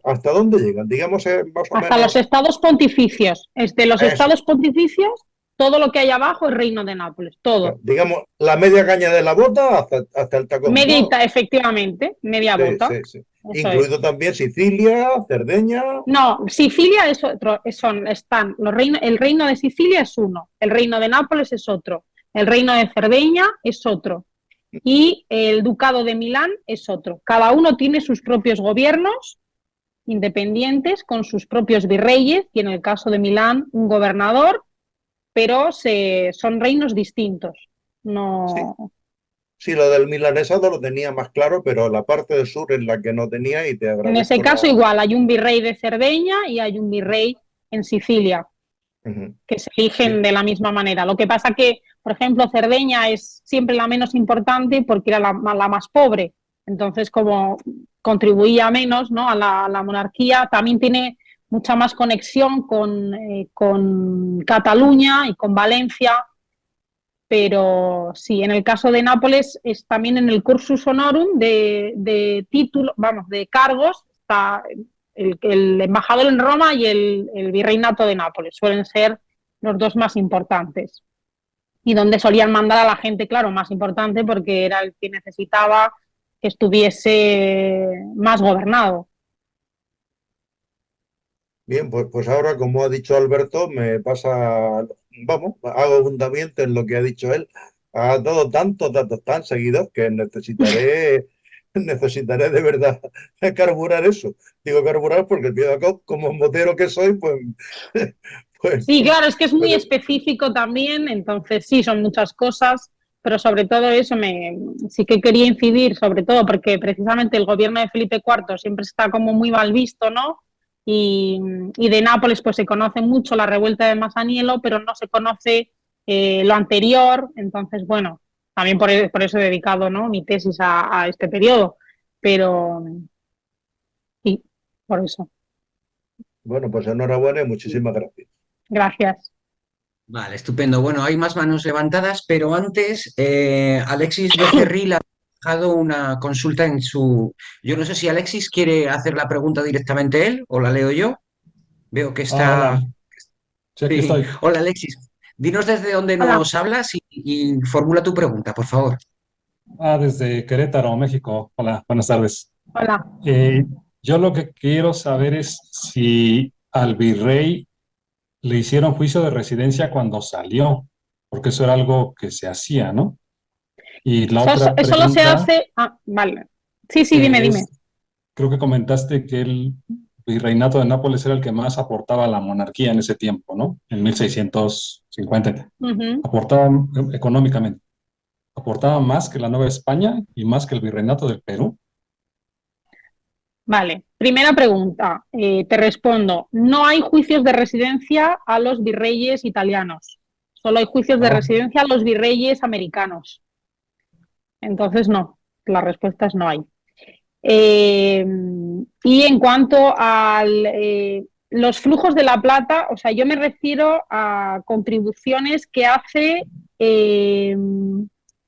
¿hasta dónde llegan? Digamos, más o Hasta los menos. estados pontificios. De los Eso, estados pontificios, todo lo que hay abajo es reino de Nápoles, todo. digamos, la media caña de la bota hasta el tacón, ¿no? Medita, efectivamente, media Sí, bota. sí, sí. Eso es. Incluido también Sicilia, Cerdeña. No, Sicilia es otro, el reino de Sicilia es uno, el reino de Nápoles es otro, el reino de Cerdeña es otro y el ducado de Milán es otro. Cada uno tiene sus propios gobiernos independientes con sus propios virreyes y en el caso de Milán un gobernador, pero son reinos distintos. Sí, No, sí, lo del milanesado lo tenía más claro, pero la parte del sur es la que no tenía y te en ese agradezco caso la. igual hay un virrey de Cerdeña y hay un virrey en Sicilia, Ujú. que se eligen Sí, de la misma manera. Lo que pasa que, por ejemplo, Cerdeña es siempre la menos importante porque era la más pobre. Entonces, como contribuía menos, ¿no?, a la monarquía, también tiene mucha más conexión con Cataluña y con Valencia, pero sí, en el caso de Nápoles es también en el cursus honorum de título, vamos, de cargos, está el embajador en Roma y el virreinato de Nápoles, suelen ser los dos más importantes. Y donde solían mandar a la gente, claro, más importante porque era el que necesitaba que estuviese más gobernado. Bien, pues ahora, como ha dicho Alberto, me pasa, vamos, hago abundamiento en lo que ha dicho él. Ha dado tantos datos tan seguidos que necesitaré de verdad carburar eso. Digo carburar porque el pie como motero que soy, pues, pues, Sí, claro, es que es muy pues, específico también, entonces sí, son muchas cosas, pero sobre todo eso sí que quería incidir, sobre todo porque precisamente el gobierno de Felipe IV siempre está como muy mal visto, ¿no? Y de Nápoles pues se conoce mucho la revuelta de Masaniello, pero no se conoce lo anterior, entonces bueno, también por eso he dedicado, ¿no?, mi tesis a este periodo, pero sí, por eso. bueno, pues enhorabuena y muchísimas gracias. Gracias. Vale, estupendo. Bueno, hay más manos levantadas, pero antes Alexis Becerril ha dejado una consulta en su... Yo no sé si Alexis quiere hacer la pregunta directamente él o la leo yo. Veo que está... Hola, sí, aquí Sí. estoy. Hola Alexis, dinos desde dónde Hola. nos hablas y formula tu pregunta, por favor. Desde Querétaro, México. Hola, buenas tardes. Hola. Eh, yo lo que quiero saber es si al virrey le hicieron juicio de residencia cuando salió, porque eso era algo que se hacía, ¿no? Y la otra Eso solo se pregunta hace. Ah, vale. Sí, sí, dime, dime. es, creo que comentaste que el virreinato de Nápoles era el que más aportaba a la monarquía en ese tiempo, ¿no? En 1650. Ujú. Aportaba económicamente. ¿Aportaba más que la Nueva España y más que el virreinato del Perú? Vale. Primera pregunta. Te respondo. No hay juicios de residencia a los virreyes italianos. Solo hay juicios de Ah, residencia a los virreyes americanos. Entonces, no. La respuesta es no hay. Eh, y en cuanto a los flujos de la plata, o sea, yo me refiero a contribuciones eh,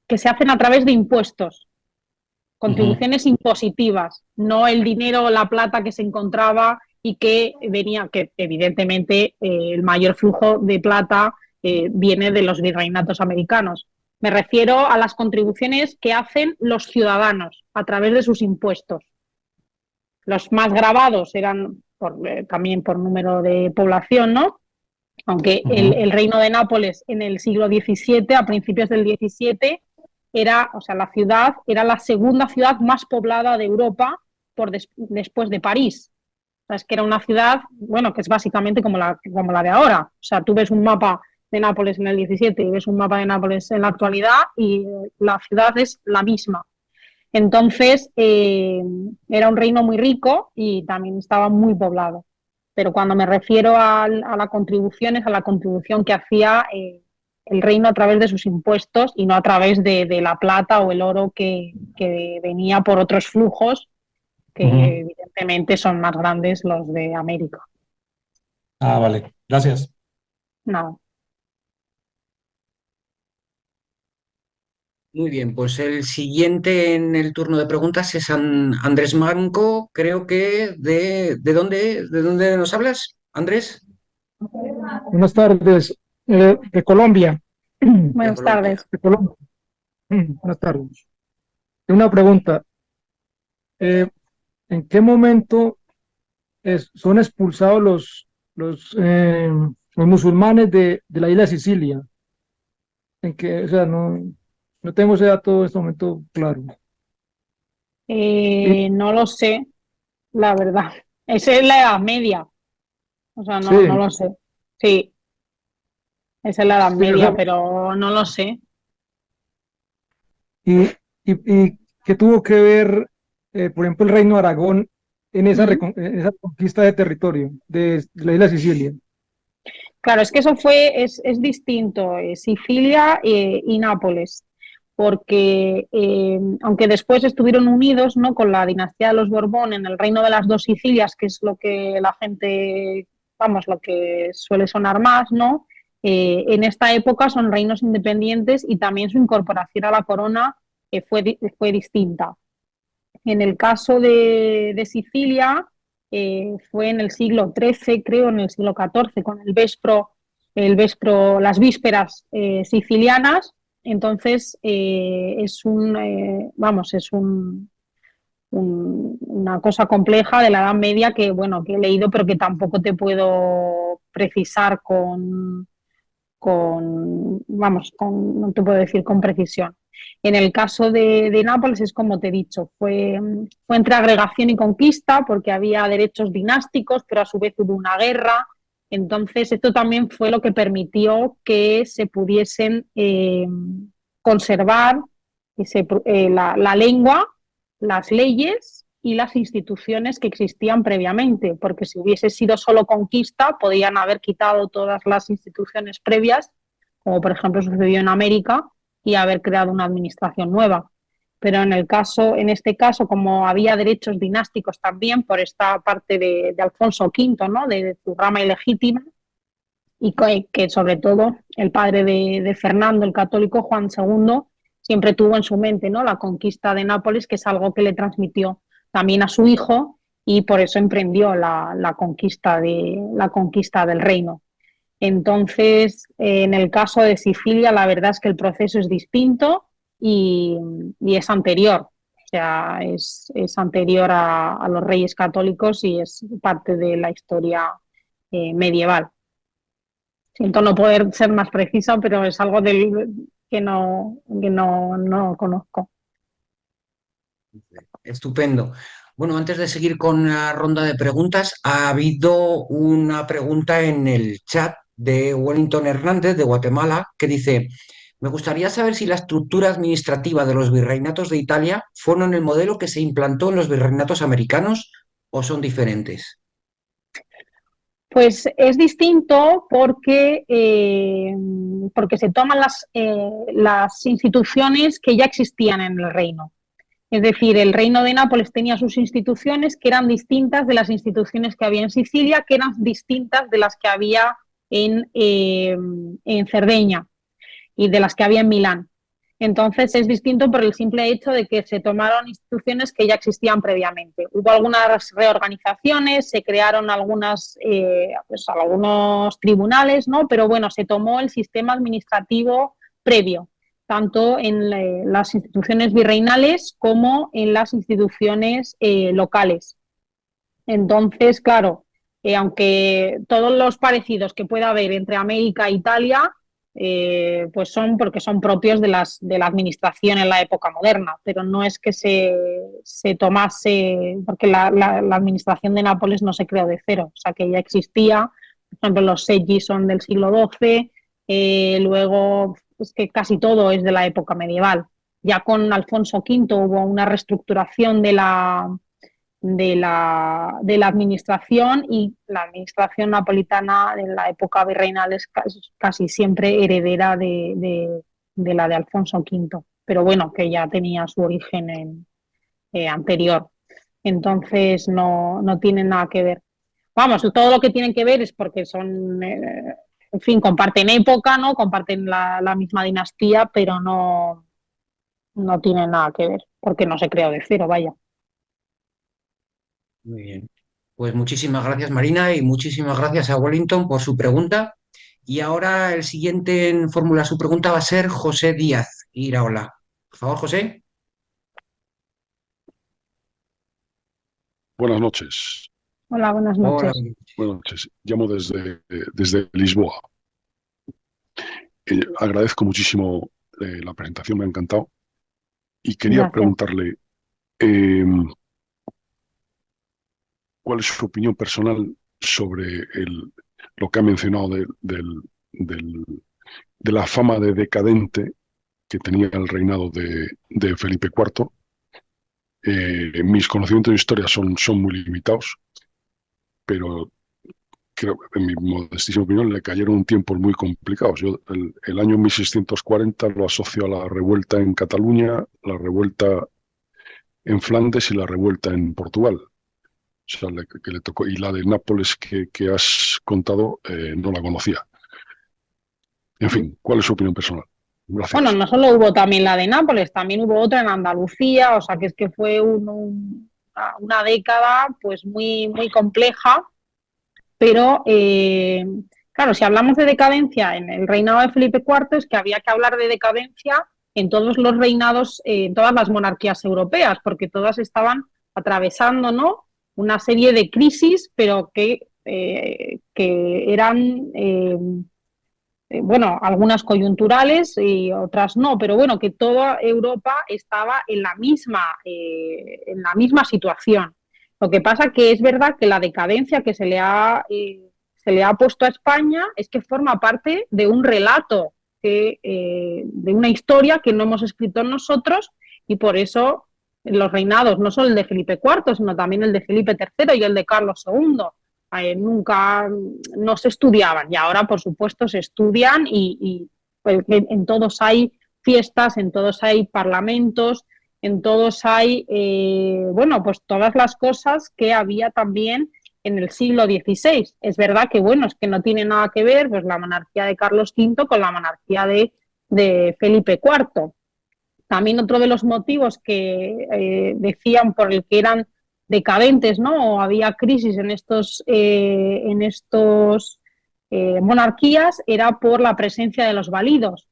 que se hacen a través de impuestos, ujú. contribuciones impositivas, no el dinero o la plata que se encontraba y que venía, que evidentemente el mayor flujo de plata viene de los virreinatos americanos. Me refiero a las contribuciones que hacen los ciudadanos a través de sus impuestos. Los más grabados eran también por número de población, ¿no? Aunque Ujú. el reino de Nápoles en el siglo XVII, a principios del XVII, era, o sea, la ciudad era la segunda ciudad más poblada de Europa después de París. O sea, es que era una ciudad, bueno, que es básicamente como la de ahora. O sea, tú ves un mapa de Nápoles en el 17 y ves un mapa de Nápoles en la actualidad y la ciudad es la misma. Entonces, era un reino muy rico y también estaba muy poblado. Pero cuando me refiero a la contribución, es a la contribución que hacía el reino a través de sus impuestos y no a través de la plata o el oro que venía por otros flujos, que Ujú. evidentemente son más grandes los de América. Vale, gracias. No. Muy bien, pues el siguiente en el turno de preguntas es Andrés Manco, creo que de dónde nos hablas, Andrés? Buenas tardes, de Colombia. De Buenas Colombia. tardes. De Colombia. Buenas tardes. Una pregunta. eh, ¿En qué momento son expulsados los musulmanes de la isla de Sicilia? O sea, no tengo ese dato en este momento claro. Y, No lo sé, la verdad. Esa es la Edad Media. O sea, no sí, lo sé. Sí, esa es la Edad sí, o sea, Media, pero no lo sé. y ¿qué tuvo que ver, por ejemplo, el Reino de Aragón ¿Mm? en esa conquista de territorio de la isla de Sicilia? Claro, es que es distinto, Sicilia y Nápoles. porque aunque después estuvieron unidos, ¿no?, con la dinastía de los Borbón en el reino de las dos Sicilias, que es lo que la gente, vamos, lo que suele sonar más, ¿no? En esta época son reinos independientes y también su incorporación a la corona fue distinta. En el caso de Sicilia, fue en el siglo XIII, creo, en el siglo XIV, con las vísperas sicilianas. Entonces, una cosa compleja de la Edad Media que, bueno, que he leído, pero que tampoco te puedo precisar no te puedo decir con precisión. En el caso de Nápoles es como te he dicho, fue entre agregación y conquista porque había derechos dinásticos, pero a su vez hubo una guerra. Entonces, esto también fue lo que permitió que se pudiesen conservar la lengua, las leyes y las instituciones que existían previamente, porque si hubiese sido solo conquista, podían haber quitado todas las instituciones previas, como por ejemplo sucedió en América, y haber creado una administración nueva. Pero en este caso, como había derechos dinásticos también por esta parte de Alfonso V, ¿no?, de su rama ilegítima, y que sobre todo el padre de Fernando, el católico, Juan II, siempre tuvo en su mente, ¿no?, la conquista de Nápoles, que es algo que le transmitió también a su hijo, y por eso emprendió la conquista del reino. Entonces, en el caso de Sicilia, la verdad es que el proceso es distinto y es anterior. O sea, es anterior a los reyes católicos y es parte de la historia medieval. Siento no poder ser más precisa, pero es algo que no conozco. Estupendo. Bueno, antes de seguir con la ronda de preguntas, ha habido una pregunta en el chat de Wellington Hernández de Guatemala que dice: me gustaría saber si la estructura administrativa de los virreinatos de Italia fueron el modelo que se implantó en los virreinatos americanos o son diferentes. Pues es distinto porque se toman las instituciones que ya existían en el reino. Es decir, el reino de Nápoles tenía sus instituciones que eran distintas de las instituciones que había en Sicilia, que eran distintas de las que había en Cerdeña y de las que había en Milán. Entonces es distinto por el simple hecho de que se tomaron instituciones que ya existían previamente. Hubo algunas reorganizaciones, se crearon algunos tribunales, ¿no? Pero bueno, se tomó el sistema administrativo previo, tanto en las instituciones virreinales como en las instituciones locales. Entonces, claro, aunque todos los parecidos que pueda haber entre América e Italia, pues son porque son propios de la administración en la época moderna, pero no es que se tomase, porque la administración de Nápoles no se creó de cero, o sea que ya existía. Por ejemplo, los seggi son del siglo XII, luego es que casi todo es de la época medieval. Ya con Alfonso V hubo una reestructuración de la administración, y la administración napolitana en la época virreinal es casi siempre heredera de la de Alfonso V, pero bueno, que ya tenía su origen anterior. Entonces no tienen nada que ver. Vamos, todo lo que tienen que ver es porque son, en fin, comparten época, ¿no? Comparten la misma dinastía, pero no tienen nada que ver, porque no se creó de cero, vaya. Muy bien. Pues muchísimas gracias, Marina, y muchísimas gracias a Wellington por su pregunta. Y ahora el siguiente en formular su pregunta va a ser José Díaz Iraola. Por favor, José. Buenas noches. Hola, buenas Hola. noches. Buenas noches. Llamo desde Lisboa. Agradezco muchísimo la presentación, me ha encantado. Y quería Gracias. preguntarle cuál es su opinión personal sobre lo que ha mencionado de la fama de decadente que tenía el reinado de Felipe IV. Mis conocimientos de historia son muy limitados, pero creo, en mi modestísima opinión, le cayeron tiempos muy complicados. Yo el año 1640 lo asocio a la revuelta en Cataluña, la revuelta en Flandes y la revuelta en Portugal. O sea, que le tocó. Y la de Nápoles que has contado no la conocía. En fin, ¿cuál es su opinión personal? Gracias. Bueno, no solo hubo también la de Nápoles, también hubo otra en Andalucía, o sea que es que fue una década pues muy, muy compleja, pero claro, si hablamos de decadencia en el reinado de Felipe IV, es que había que hablar de decadencia en todos los reinados, en todas las monarquías europeas, porque todas estaban atravesando, ¿no?, una serie de crisis, pero que eran... bueno, algunas coyunturales y otras no, pero bueno, que toda Europa estaba en la misma situación. Lo que pasa que es verdad que la decadencia que se le ha puesto a España es que forma parte de un relato, de una historia que no hemos escrito nosotros, y por eso los reinados, no solo el de Felipe IV, sino también el de Felipe III y el de Carlos II, nunca no se estudiaban, y ahora por supuesto se estudian, y pues, en todos hay fiestas, en todos hay parlamentos, en todos hay, bueno, pues todas las cosas que había también en el siglo XVI. Es verdad que, bueno, es que no tiene nada que ver pues la monarquía de Carlos V con la monarquía de Felipe IV. También otro de los motivos que decían por el que eran decadentes, ¿no?, o había crisis en estos monarquías, era por la presencia de los validos,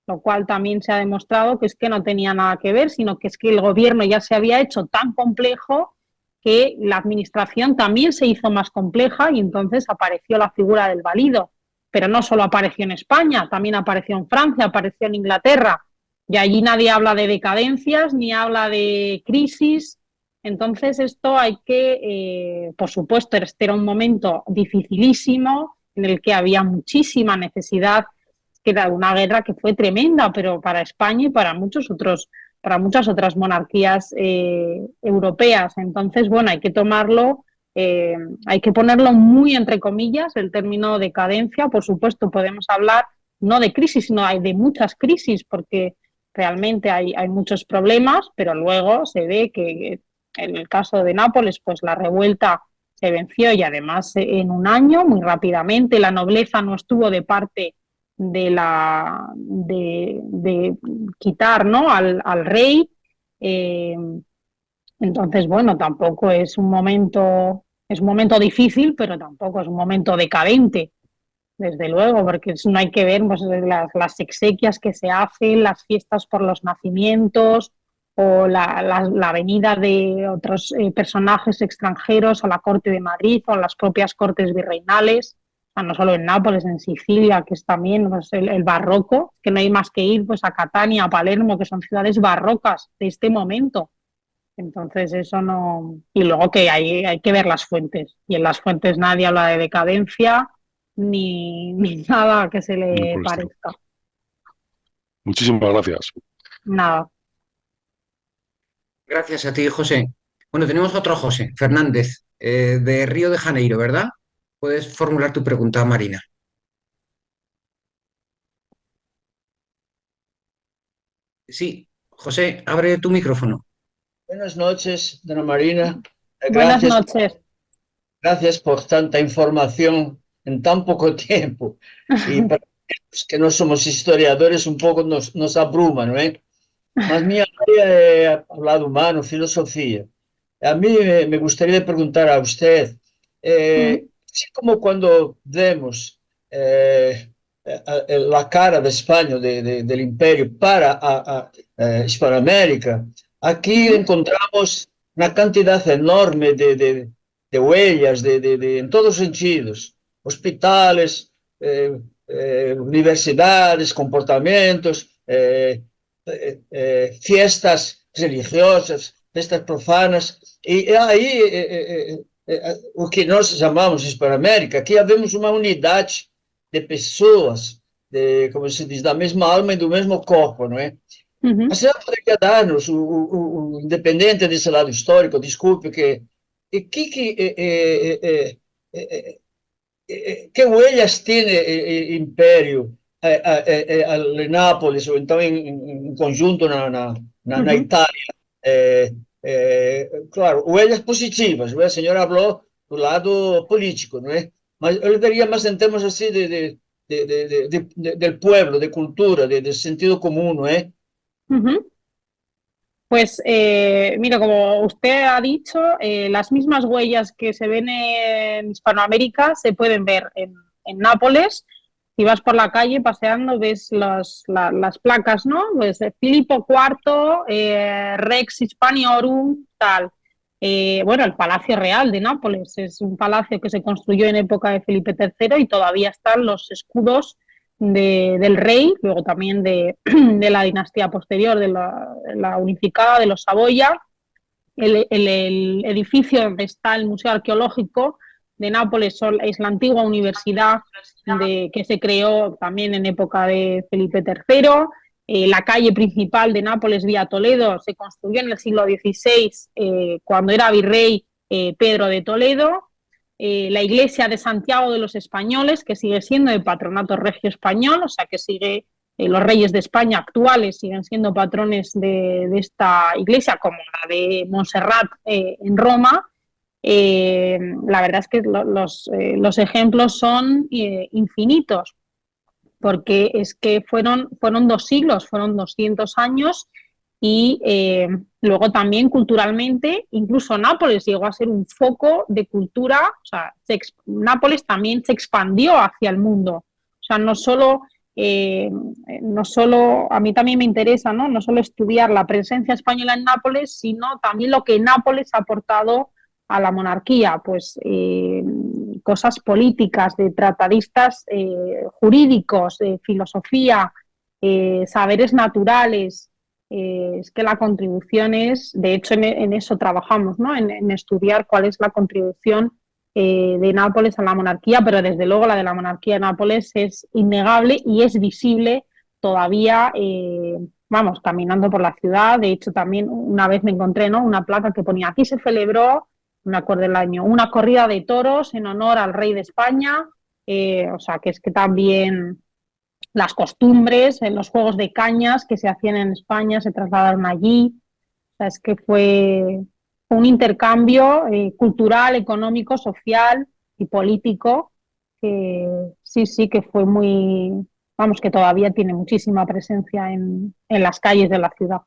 lo cual también se ha demostrado que es que no tenía nada que ver, sino que es que el gobierno ya se había hecho tan complejo que la administración también se hizo más compleja, y entonces apareció la figura del valido. Pero no solo apareció en España, también apareció en Francia, apareció en Inglaterra, y allí nadie habla de decadencias ni habla de crisis. Entonces esto hay que, por supuesto, este era un momento dificilísimo en el que había muchísima necesidad, que era una guerra que fue tremenda, pero para España y para muchas otras monarquías europeas. Entonces, bueno, hay que ponerlo muy entre comillas, el término decadencia. Por supuesto, podemos hablar no de crisis, sino de muchas crisis, porque realmente hay muchos problemas, pero luego se ve que en el caso de Nápoles, pues la revuelta se venció, y además en un año, muy rápidamente. La nobleza no estuvo de parte de quitar, ¿no?, al rey. Entonces, bueno, tampoco es un momento difícil, pero tampoco es un momento decadente, desde luego, porque no hay que ver pues, las exequias que se hacen, las fiestas por los nacimientos, o la venida de otros personajes extranjeros a la corte de Madrid o a las propias cortes virreinales, o sea, no solo en Nápoles, en Sicilia, que es también pues, el barroco, que no hay más que ir pues, a Catania, a Palermo, que son ciudades barrocas de este momento. Entonces eso no... Y luego que hay que ver las fuentes, y en las fuentes nadie habla de decadencia ni nada que se le parezca. Muchísimas gracias. Nada. Gracias a ti, José. Bueno, tenemos otro José Fernández, de Río de Janeiro, ¿verdad? Puedes formular tu pregunta, Marina. Sí, José, abre tu micrófono. Buenas noches, dona Marina. Buenas noches. Gracias por tanta información en tan poco tiempo. Y para los que no somos historiadores, un poco nos abruma, ¿no? Más mi área es hablado humano, filosofía. A mí me gustaría preguntar a usted, así como cuando vemos la cara de España, del imperio para Hispanoamérica, aquí encontramos una cantidad enorme de huellas en todos sentidos, hospitales, universidades, comportamientos, fiestas religiosas, fiestas profanas, y aí o que nós chamamos Hispanoamérica, aqui havemos uma unidade de pessoas, como se diz, da mesma alma e do mesmo corpo, não é? A senhora poderia dar-nos, independente desse lado histórico, desculpe, ¿qué huellas tiene el imperio al Nápoles o entonces en conjunto na Italia? Claro, huellas positivas. El señor habló del lado político, ¿no es? Yo le daría más en temas así del pueblo, de cultura, de sentido común, ¿no es? Pues mira, como usted ha dicho, las mismas huellas que se ven en Hispanoamérica se pueden ver en Nápoles. Si vas por la calle paseando, ves las placas, ¿no? Pues Filipo IV, Rex Hispaniorum, tal. Bueno, el Palacio Real de Nápoles es un palacio que se construyó en época de Felipe III y todavía están los escudos del rey, luego también de la dinastía posterior, de la unificada, de los Saboya. El edificio donde está el Museo Arqueológico de Nápoles es la antigua universidad que se creó también en época de Felipe III. La calle principal de Nápoles, vía Toledo, se construyó en el siglo XVI cuando era virrey Pedro de Toledo. La iglesia de Santiago de los Españoles, que sigue siendo de patronato regio español, o sea que sigue, los reyes de España actuales siguen siendo patrones de esta iglesia, como la de Montserrat en Roma. La verdad es que los ejemplos son infinitos, porque es que fueron 2 siglos, fueron 200 años y luego también culturalmente, incluso Nápoles llegó a ser un foco de cultura, o sea, Nápoles también se expandió hacia el mundo, o sea, no solo, a mí también me interesa, ¿no? No solo estudiar la presencia española en Nápoles, sino también lo que Nápoles ha aportado a la monarquía, pues cosas políticas, de tratadistas jurídicos, de filosofía, saberes naturales. Es que la contribución es, de hecho en eso trabajamos, ¿no? En estudiar cuál es la contribución de Nápoles a la monarquía, pero desde luego la de la monarquía de Nápoles es innegable y es visible todavía, vamos, caminando por la ciudad. De hecho, también una vez me encontré, ¿no? Una placa que ponía: aquí se celebró, no me acuerdo el año, una corrida de toros en honor al rey de España. O sea, que es que también las costumbres, los juegos de cañas que se hacían en España se trasladaron allí. O sea, es que fue un intercambio cultural, económico, social y político que sí, sí, que fue muy, vamos, que todavía tiene muchísima presencia en las calles de la ciudad.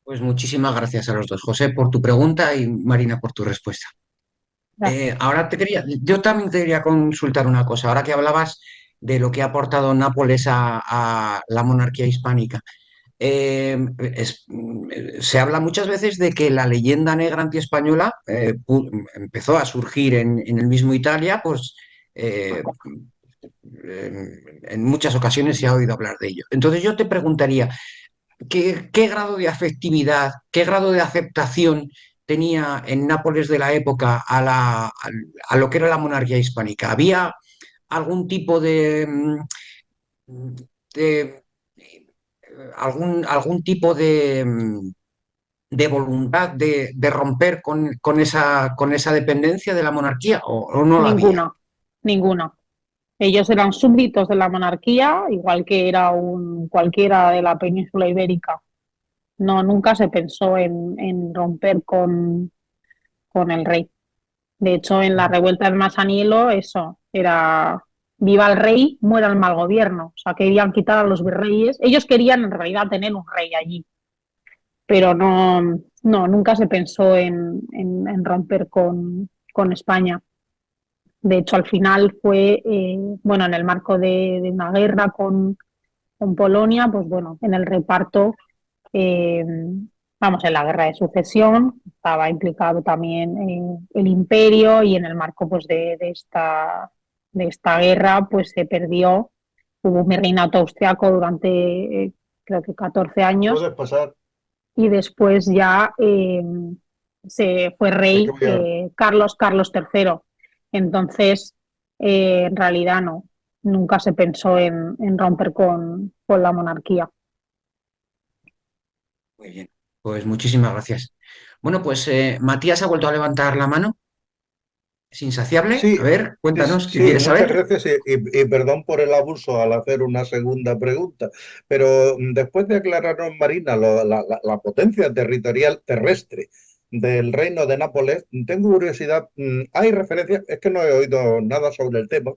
Pues muchísimas gracias a los dos, José, por tu pregunta y Marina por tu respuesta. Ahora yo también te quería consultar una cosa. Ahora que hablabas de lo que ha aportado Nápoles a la monarquía hispánica, se habla muchas veces de que la leyenda negra antiespañola empezó a surgir en el mismo Italia, pues en muchas ocasiones se ha oído hablar de ello. Entonces yo te preguntaría, ¿qué grado de afectividad, qué grado de aceptación tenía en Nápoles de la época a lo que era la monarquía hispánica? ¿Había algún tipo de algún tipo de voluntad de romper con esa dependencia de la monarquía o no la había? Ninguna, ninguna. Ellos eran súbditos de la monarquía, igual que era cualquiera de la península ibérica. No, nunca se pensó en romper con el rey. De hecho, en la revuelta del Masaniello, eso era: viva el rey, muera el mal gobierno. O sea, querían quitar a los virreyes. Ellos querían en realidad tener un rey allí, pero no, no, nunca se pensó en romper con España. De hecho, al final fue, bueno, en el marco de una guerra con Polonia, pues bueno, en el reparto, eh, vamos, en la guerra de sucesión, estaba implicado también el imperio, y en el marco pues de esta guerra pues se perdió, hubo un virreinato austriaco durante creo que 14 años, Puedes pasar. y después ya se fue Es que rey voy a... Carlos III. Entonces, en realidad no, nunca se pensó en romper con la monarquía. Muy bien, pues muchísimas gracias. Bueno, pues Matías ha vuelto a levantar la mano. ¿Es insaciable? Sí, A ver, cuéntanos, ¿qué sí, quieres muchas saber? gracias y perdón por el abuso al hacer una segunda pregunta, pero después de aclararnos, Marina, la potencia territorial terrestre del Reino de Nápoles, tengo curiosidad, hay referencias, es que no he oído nada sobre el tema,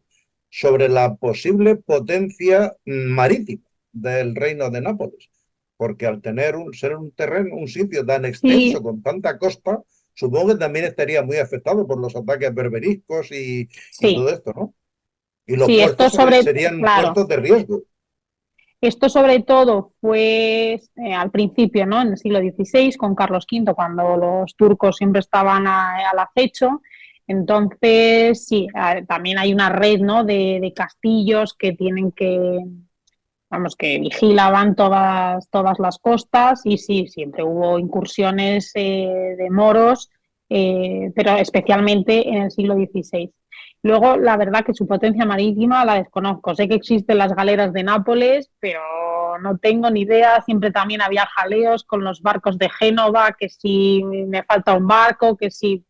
sobre la posible potencia marítima del Reino de Nápoles, porque al tener ser un terreno, un sitio tan extenso, Sí, con tanta costa, supongo que también estaría muy afectado por los ataques berberiscos y todo sí, esto, ¿no? Y los sí, esto puertos sobre, serían claro, puertos de riesgo. esto sobre todo fue al principio, ¿no? En el siglo XVI, con Carlos V, cuando los turcos siempre estaban al acecho. Entonces, sí, también hay una red, ¿no? de castillos que tienen que, vamos, que vigilaban todas las costas y sí, siempre hubo incursiones de moros, pero especialmente en el siglo XVI. Luego, la verdad que su potencia marítima la desconozco. Sé que existen las galeras de Nápoles, pero no tengo ni idea. Siempre también había jaleos con los barcos de Génova, que si me falta un barco, que si...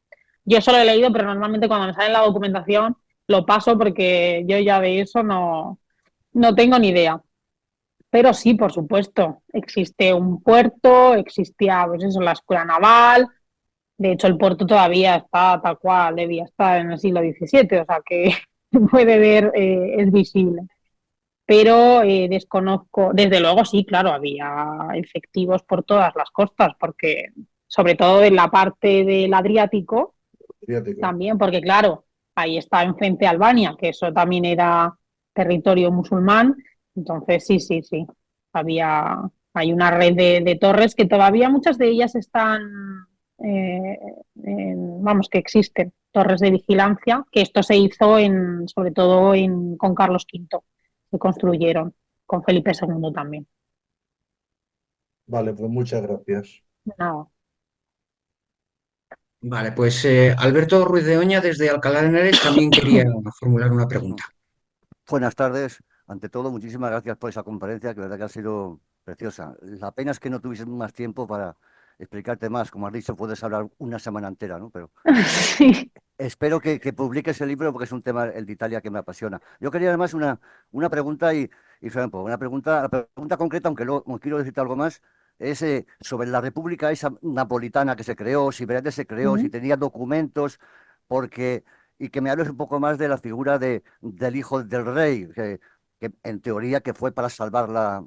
Yo solo he leído, pero normalmente cuando me sale la documentación lo paso porque yo ya de eso no tengo ni idea. Pero sí, por supuesto, existe un puerto, existía, pues eso, la escuela naval. De hecho, el puerto todavía está tal cual debía estar en el siglo XVII, o sea que se puede ver, es visible. Pero desconozco, desde luego sí, claro, había efectivos por todas las costas, porque sobre todo en la parte del Adriático Fíjate. también, porque claro, ahí está enfrente Albania, que eso también era territorio musulmán. Entonces, sí, sí, sí. Hay una red de torres que todavía muchas de ellas están, eh, vamos, que existen, torres de vigilancia, que esto se hizo sobre todo con Carlos V, se construyeron, con Felipe II también. Vale, pues muchas gracias. No. Vale, pues Alberto Ruiz de Oña desde Alcalá de Henares también quería formular una pregunta. Buenas tardes. Ante todo, muchísimas gracias por esa conferencia, que la verdad que ha sido preciosa. La pena es que no tuviese más tiempo para explicarte más. Como has dicho, puedes hablar una semana entera, ¿no? Pero Sí. espero que publiques el libro porque es un tema, el de Italia, que me apasiona. Yo quería además una pregunta Franco, la pregunta concreta, aunque luego quiero decirte algo más, es sobre la república esa napolitana que se creó, si realmente se creó, si Mm. tenía documentos, porque, y que me hables un poco más de la figura del hijo del rey, que en teoría que fue para salvar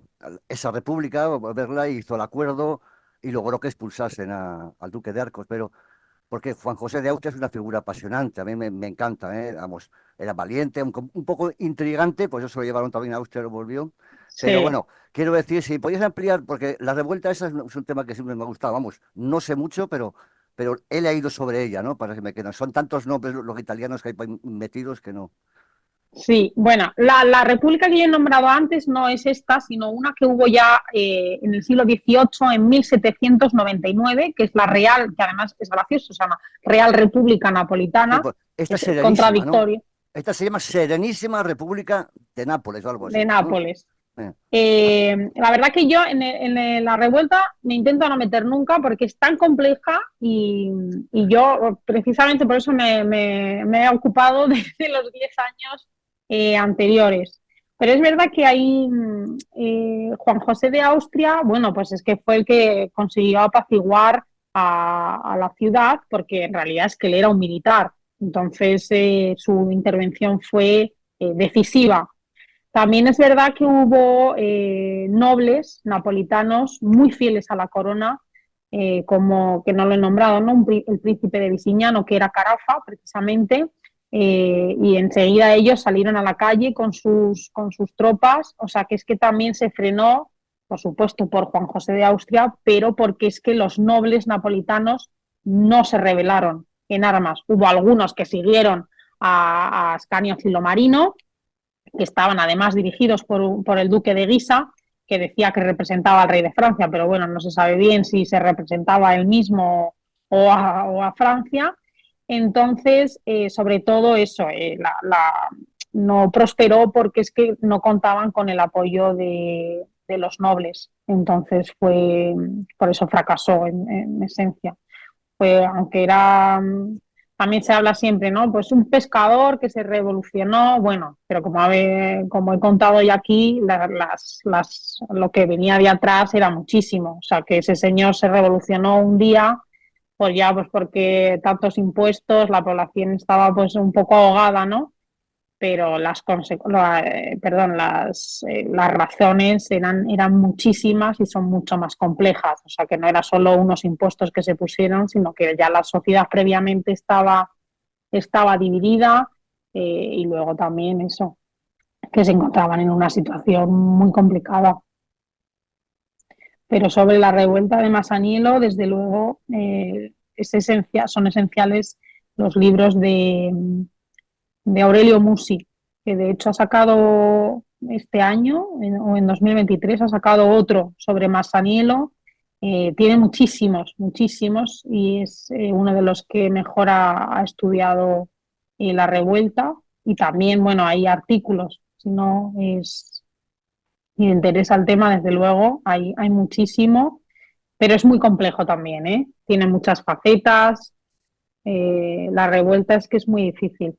esa república, verla, hizo el acuerdo y logró que expulsasen al duque de Arcos, pero porque Juan José de Austria es una figura apasionante, a mí me encanta, ¿eh? Vamos, era valiente, un poco intrigante, pues eso lo llevaron también a Austria, lo volvió, pero Sí. bueno, quiero decir, si podías ampliar, porque la revuelta esa es un tema que siempre me ha gustado, vamos, no sé mucho, pero he leído sobre ella, ¿no? Para que me quedan, son tantos nombres los italianos que hay metidos que no. Sí, bueno, la república que yo he nombrado antes no es esta, sino una que hubo ya en el siglo XVIII, en 1799, que es la Real, que además es gracioso, se llama Real República Sí, Napolitana, pues, esta que es es serenísima, ¿no? contradictorio, Esta se llama Serenísima República de Nápoles o algo de así, ¿no? Nápoles. Eh, La verdad que yo la revuelta me intento no meter nunca porque es tan compleja y yo precisamente por eso me he ocupado desde los 10 años anteriores. Pero es verdad que ahí Juan José de Austria, bueno, pues es que fue el que consiguió apaciguar a la ciudad porque en realidad es que él era un militar. Entonces su intervención fue decisiva. También es verdad que hubo nobles napolitanos muy fieles a la corona, como que no lo he nombrado, ¿no? El príncipe de Visignano, que era Carafa, precisamente, y enseguida ellos salieron a la calle con sus tropas, o sea que es que también se frenó, por supuesto, por Juan José de Austria, pero porque es que los nobles napolitanos no se rebelaron en armas. Hubo algunos que siguieron a Ascanio Filomarino, que estaban además dirigidos por el duque de Guisa, que decía que representaba al rey de Francia, pero bueno, no se sabe bien si se representaba a él mismo o a Francia. Entonces, sobre todo eso, no prosperó porque es que no contaban con el apoyo de los nobles. Entonces, por eso fracasó en esencia. Aunque era También se habla siempre, ¿no? Pues un pescador que se revolucionó, bueno, pero como he contado ya aquí, lo que venía de atrás era muchísimo. O sea, que ese señor se revolucionó un día, pues ya, pues porque tantos impuestos, la población estaba pues un poco ahogada, ¿no? Pero las razones eran muchísimas y son mucho más complejas. O sea, que no era solo unos impuestos que se pusieron, sino que ya la sociedad previamente estaba dividida, y luego también eso, que se encontraban en una situación muy complicada. Pero sobre la revuelta de Masaniello, desde luego, son esenciales los libros de Aurelio Musi, que de hecho ha sacado este año, o en 2023, ha sacado otro sobre Masaniello. Tiene muchísimos, muchísimos, y es uno de los que mejor ha estudiado la revuelta. Y también, bueno, hay artículos, si interesa el tema, desde luego, hay muchísimo, pero es muy complejo también, ¿eh? Tiene muchas facetas. La revuelta es que es muy difícil.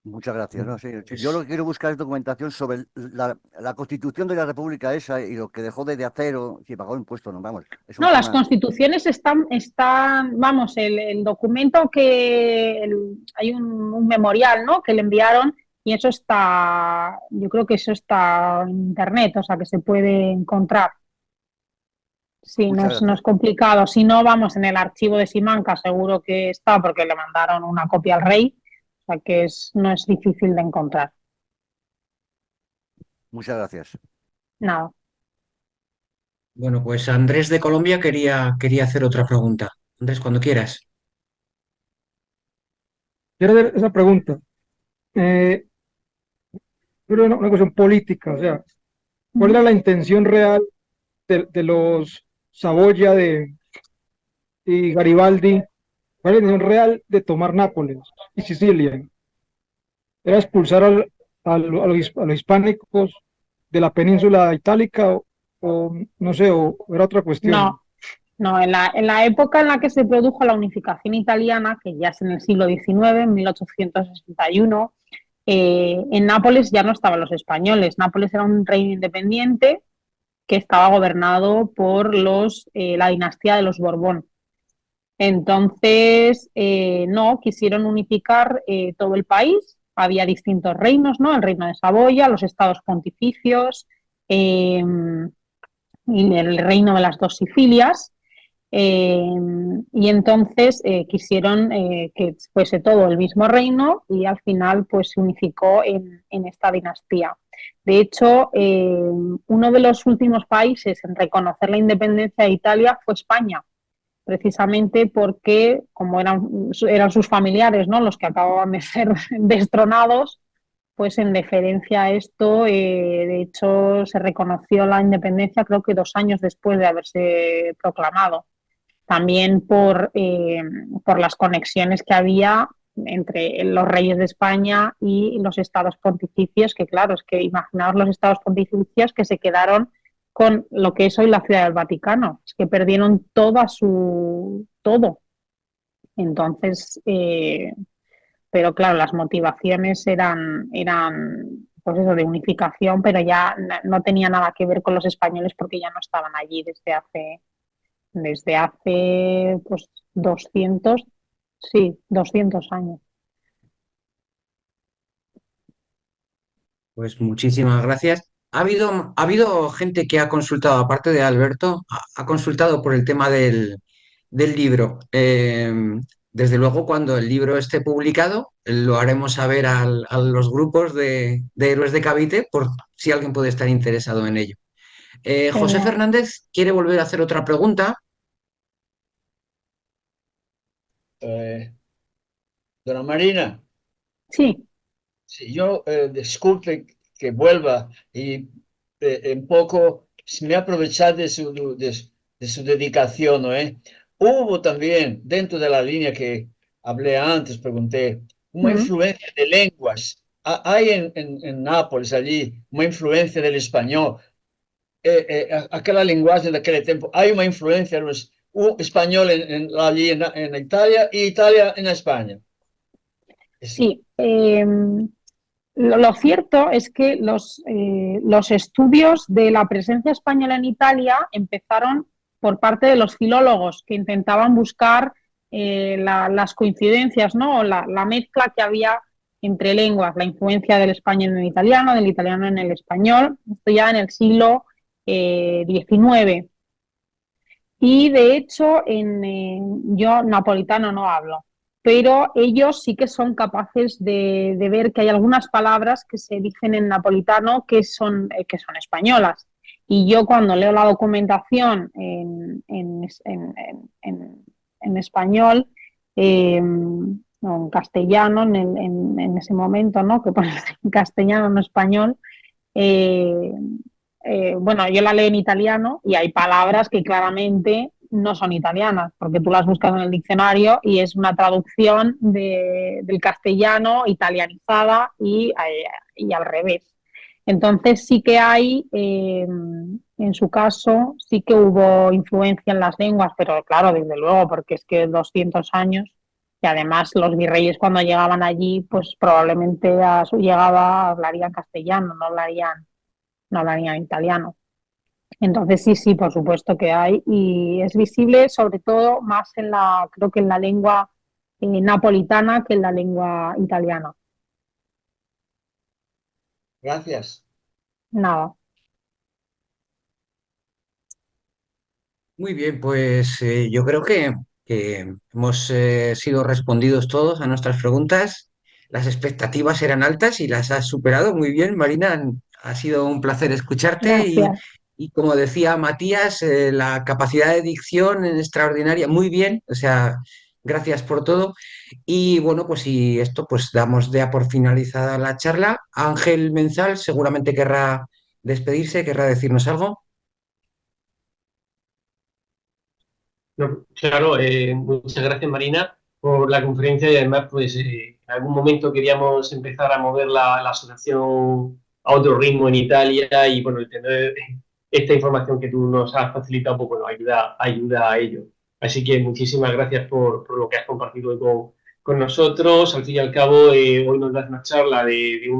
Muchas gracias. No, sí, sí, yo lo Pues, que quiero buscar es documentación sobre la constitución de la República esa y lo que dejó de hacer o si pagó impuestos, no, vamos, es un No, las tema. constituciones vamos, el documento hay un memorial, ¿no? Que le enviaron, y eso está, yo creo que eso está en internet, o sea que se puede encontrar. Sí, no Muchas es, no gracias. es complicado. Si no, vamos, en el archivo de Simancas seguro que está, porque le mandaron una copia al rey, o sea que no es difícil de encontrar. Muchas gracias. Nada. bueno, pues Andrés de Colombia quería hacer otra pregunta. Andrés, cuando quieras. Quiero hacer esa pregunta. Pero una cuestión política, o sea, ¿cuál era la intención real de los Saboya y Garibaldi? ¿Cuál era la intención real de tomar Nápoles y Sicilia? ¿Era expulsar a los hispánicos de la península itálica o no sé, o era otra cuestión? No, no, en la época en la que se produjo la unificación italiana, que ya es en el siglo XIX, en 1861, en Nápoles ya no estaban los españoles. Nápoles era un reino independiente que estaba gobernado por la dinastía de los Borbón. Entonces, no, quisieron unificar todo el país. Había distintos reinos, ¿no? El reino de Saboya, los estados pontificios, eh, y el reino de las dos Sicilias. eh, y entonces quisieron que fuese todo el mismo reino, y al final pues se unificó en esta dinastía. De hecho, uno de los últimos países en reconocer la independencia de Italia fue España, precisamente porque como eran sus familiares, ¿no?, los que acababan de ser destronados, pues en deferencia a esto, de hecho, se reconoció la independencia creo que 2 años después de haberse proclamado. También por las conexiones que había entre los reyes de España y los estados pontificios, que claro, es que imaginaos los estados pontificios que se quedaron con lo que es hoy la Ciudad del Vaticano, es que perdieron todo. Entonces, pero claro, las motivaciones eran pues eso, de unificación, pero ya no tenía nada que ver con los españoles porque ya no estaban allí desde hace pues 200, sí, 200 años. Pues muchísimas gracias. ¿Ha habido gente que ha consultado, aparte de Alberto, ha consultado por el tema del libro? Desde luego, cuando el libro esté publicado, lo haremos saber a los grupos de Héroes de Cavite por si alguien puede estar interesado en ello. José Genial. Fernández quiere volver a hacer otra pregunta. Eh, Dona Marina, Sí, si yo, disculpe que vuelva y un poco me aprovechar de su dedicación, ¿no? Hubo también, dentro de la línea que hablé antes, pregunté, una mm, influencia de lenguas. Hay en Nápoles, allí, una influencia del español. Aquella lenguaje de aquel tiempo, hay una influencia, un español allí en Italia y Italia en España. Sí, lo cierto es que los estudios de la presencia española en Italia empezaron por parte de los filólogos que intentaban buscar las coincidencias, ¿no? La mezcla que había entre lenguas, la influencia del español en el italiano, del italiano en el español, esto ya en el siglo XIX. Y de hecho, yo napolitano no hablo, pero ellos sí que son capaces de ver que hay algunas palabras que se dicen en napolitano que son españolas. Y yo cuando leo la documentación en español, o en castellano en ese momento, ¿no? Que pones en castellano, no español, eh, bueno, yo la leo en italiano y hay palabras que claramente no son italianas, porque tú las buscas en el diccionario y es una traducción del castellano italianizada y al revés. Entonces sí que hay, en su caso, sí que hubo influencia en las lenguas, pero claro, desde luego, porque es que 200 años y además los virreyes cuando llegaban allí, pues probablemente a su llegada hablarían castellano, no hablarían italiano. Entonces sí, por supuesto que hay y es visible sobre todo más creo que en la lengua napolitana que en la lengua italiana. Gracias. Nada. Muy bien, pues yo creo que hemos sido respondidos todos a nuestras preguntas. Las expectativas eran altas y las has superado muy bien, Marina. Ha sido un placer escucharte Gracias. y como decía Matías, la capacidad de dicción es extraordinaria, muy bien. O sea, gracias por todo. Y bueno, pues y esto, pues damos ya por finalizada la charla. Ángel Menzal seguramente querrá despedirse, querrá decirnos algo. No, claro, muchas gracias Marina por la conferencia y además pues en algún momento queríamos empezar a mover la asociación a otro ritmo en Italia y bueno, el tener esta información que tú nos has facilitado pues bueno, ayuda a ello. Así que muchísimas gracias por lo que has compartido hoy con nosotros. Al fin y al cabo, hoy nos das una charla de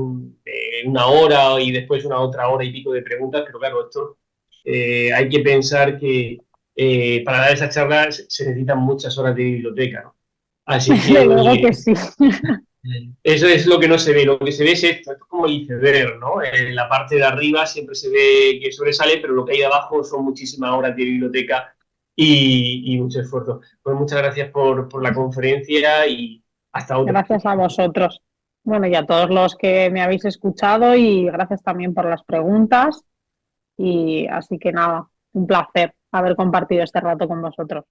una hora y después una otra hora y pico de preguntas, pero claro, esto hay que pensar que para dar esa charla se necesitan muchas horas de biblioteca, ¿no? Así Desde luego que que sí. eso es lo que no se ve. Lo que se ve es esto, es como el iceberg, ¿no? En la parte de arriba siempre se ve que sobresale, pero lo que hay de abajo son muchísimas horas de biblioteca y mucho esfuerzo. Pues muchas gracias por la conferencia y hasta otra. Gracias a vosotros. Bueno, y a todos los que me habéis escuchado y gracias también por las preguntas. Y así que nada, un placer haber compartido este rato con vosotros.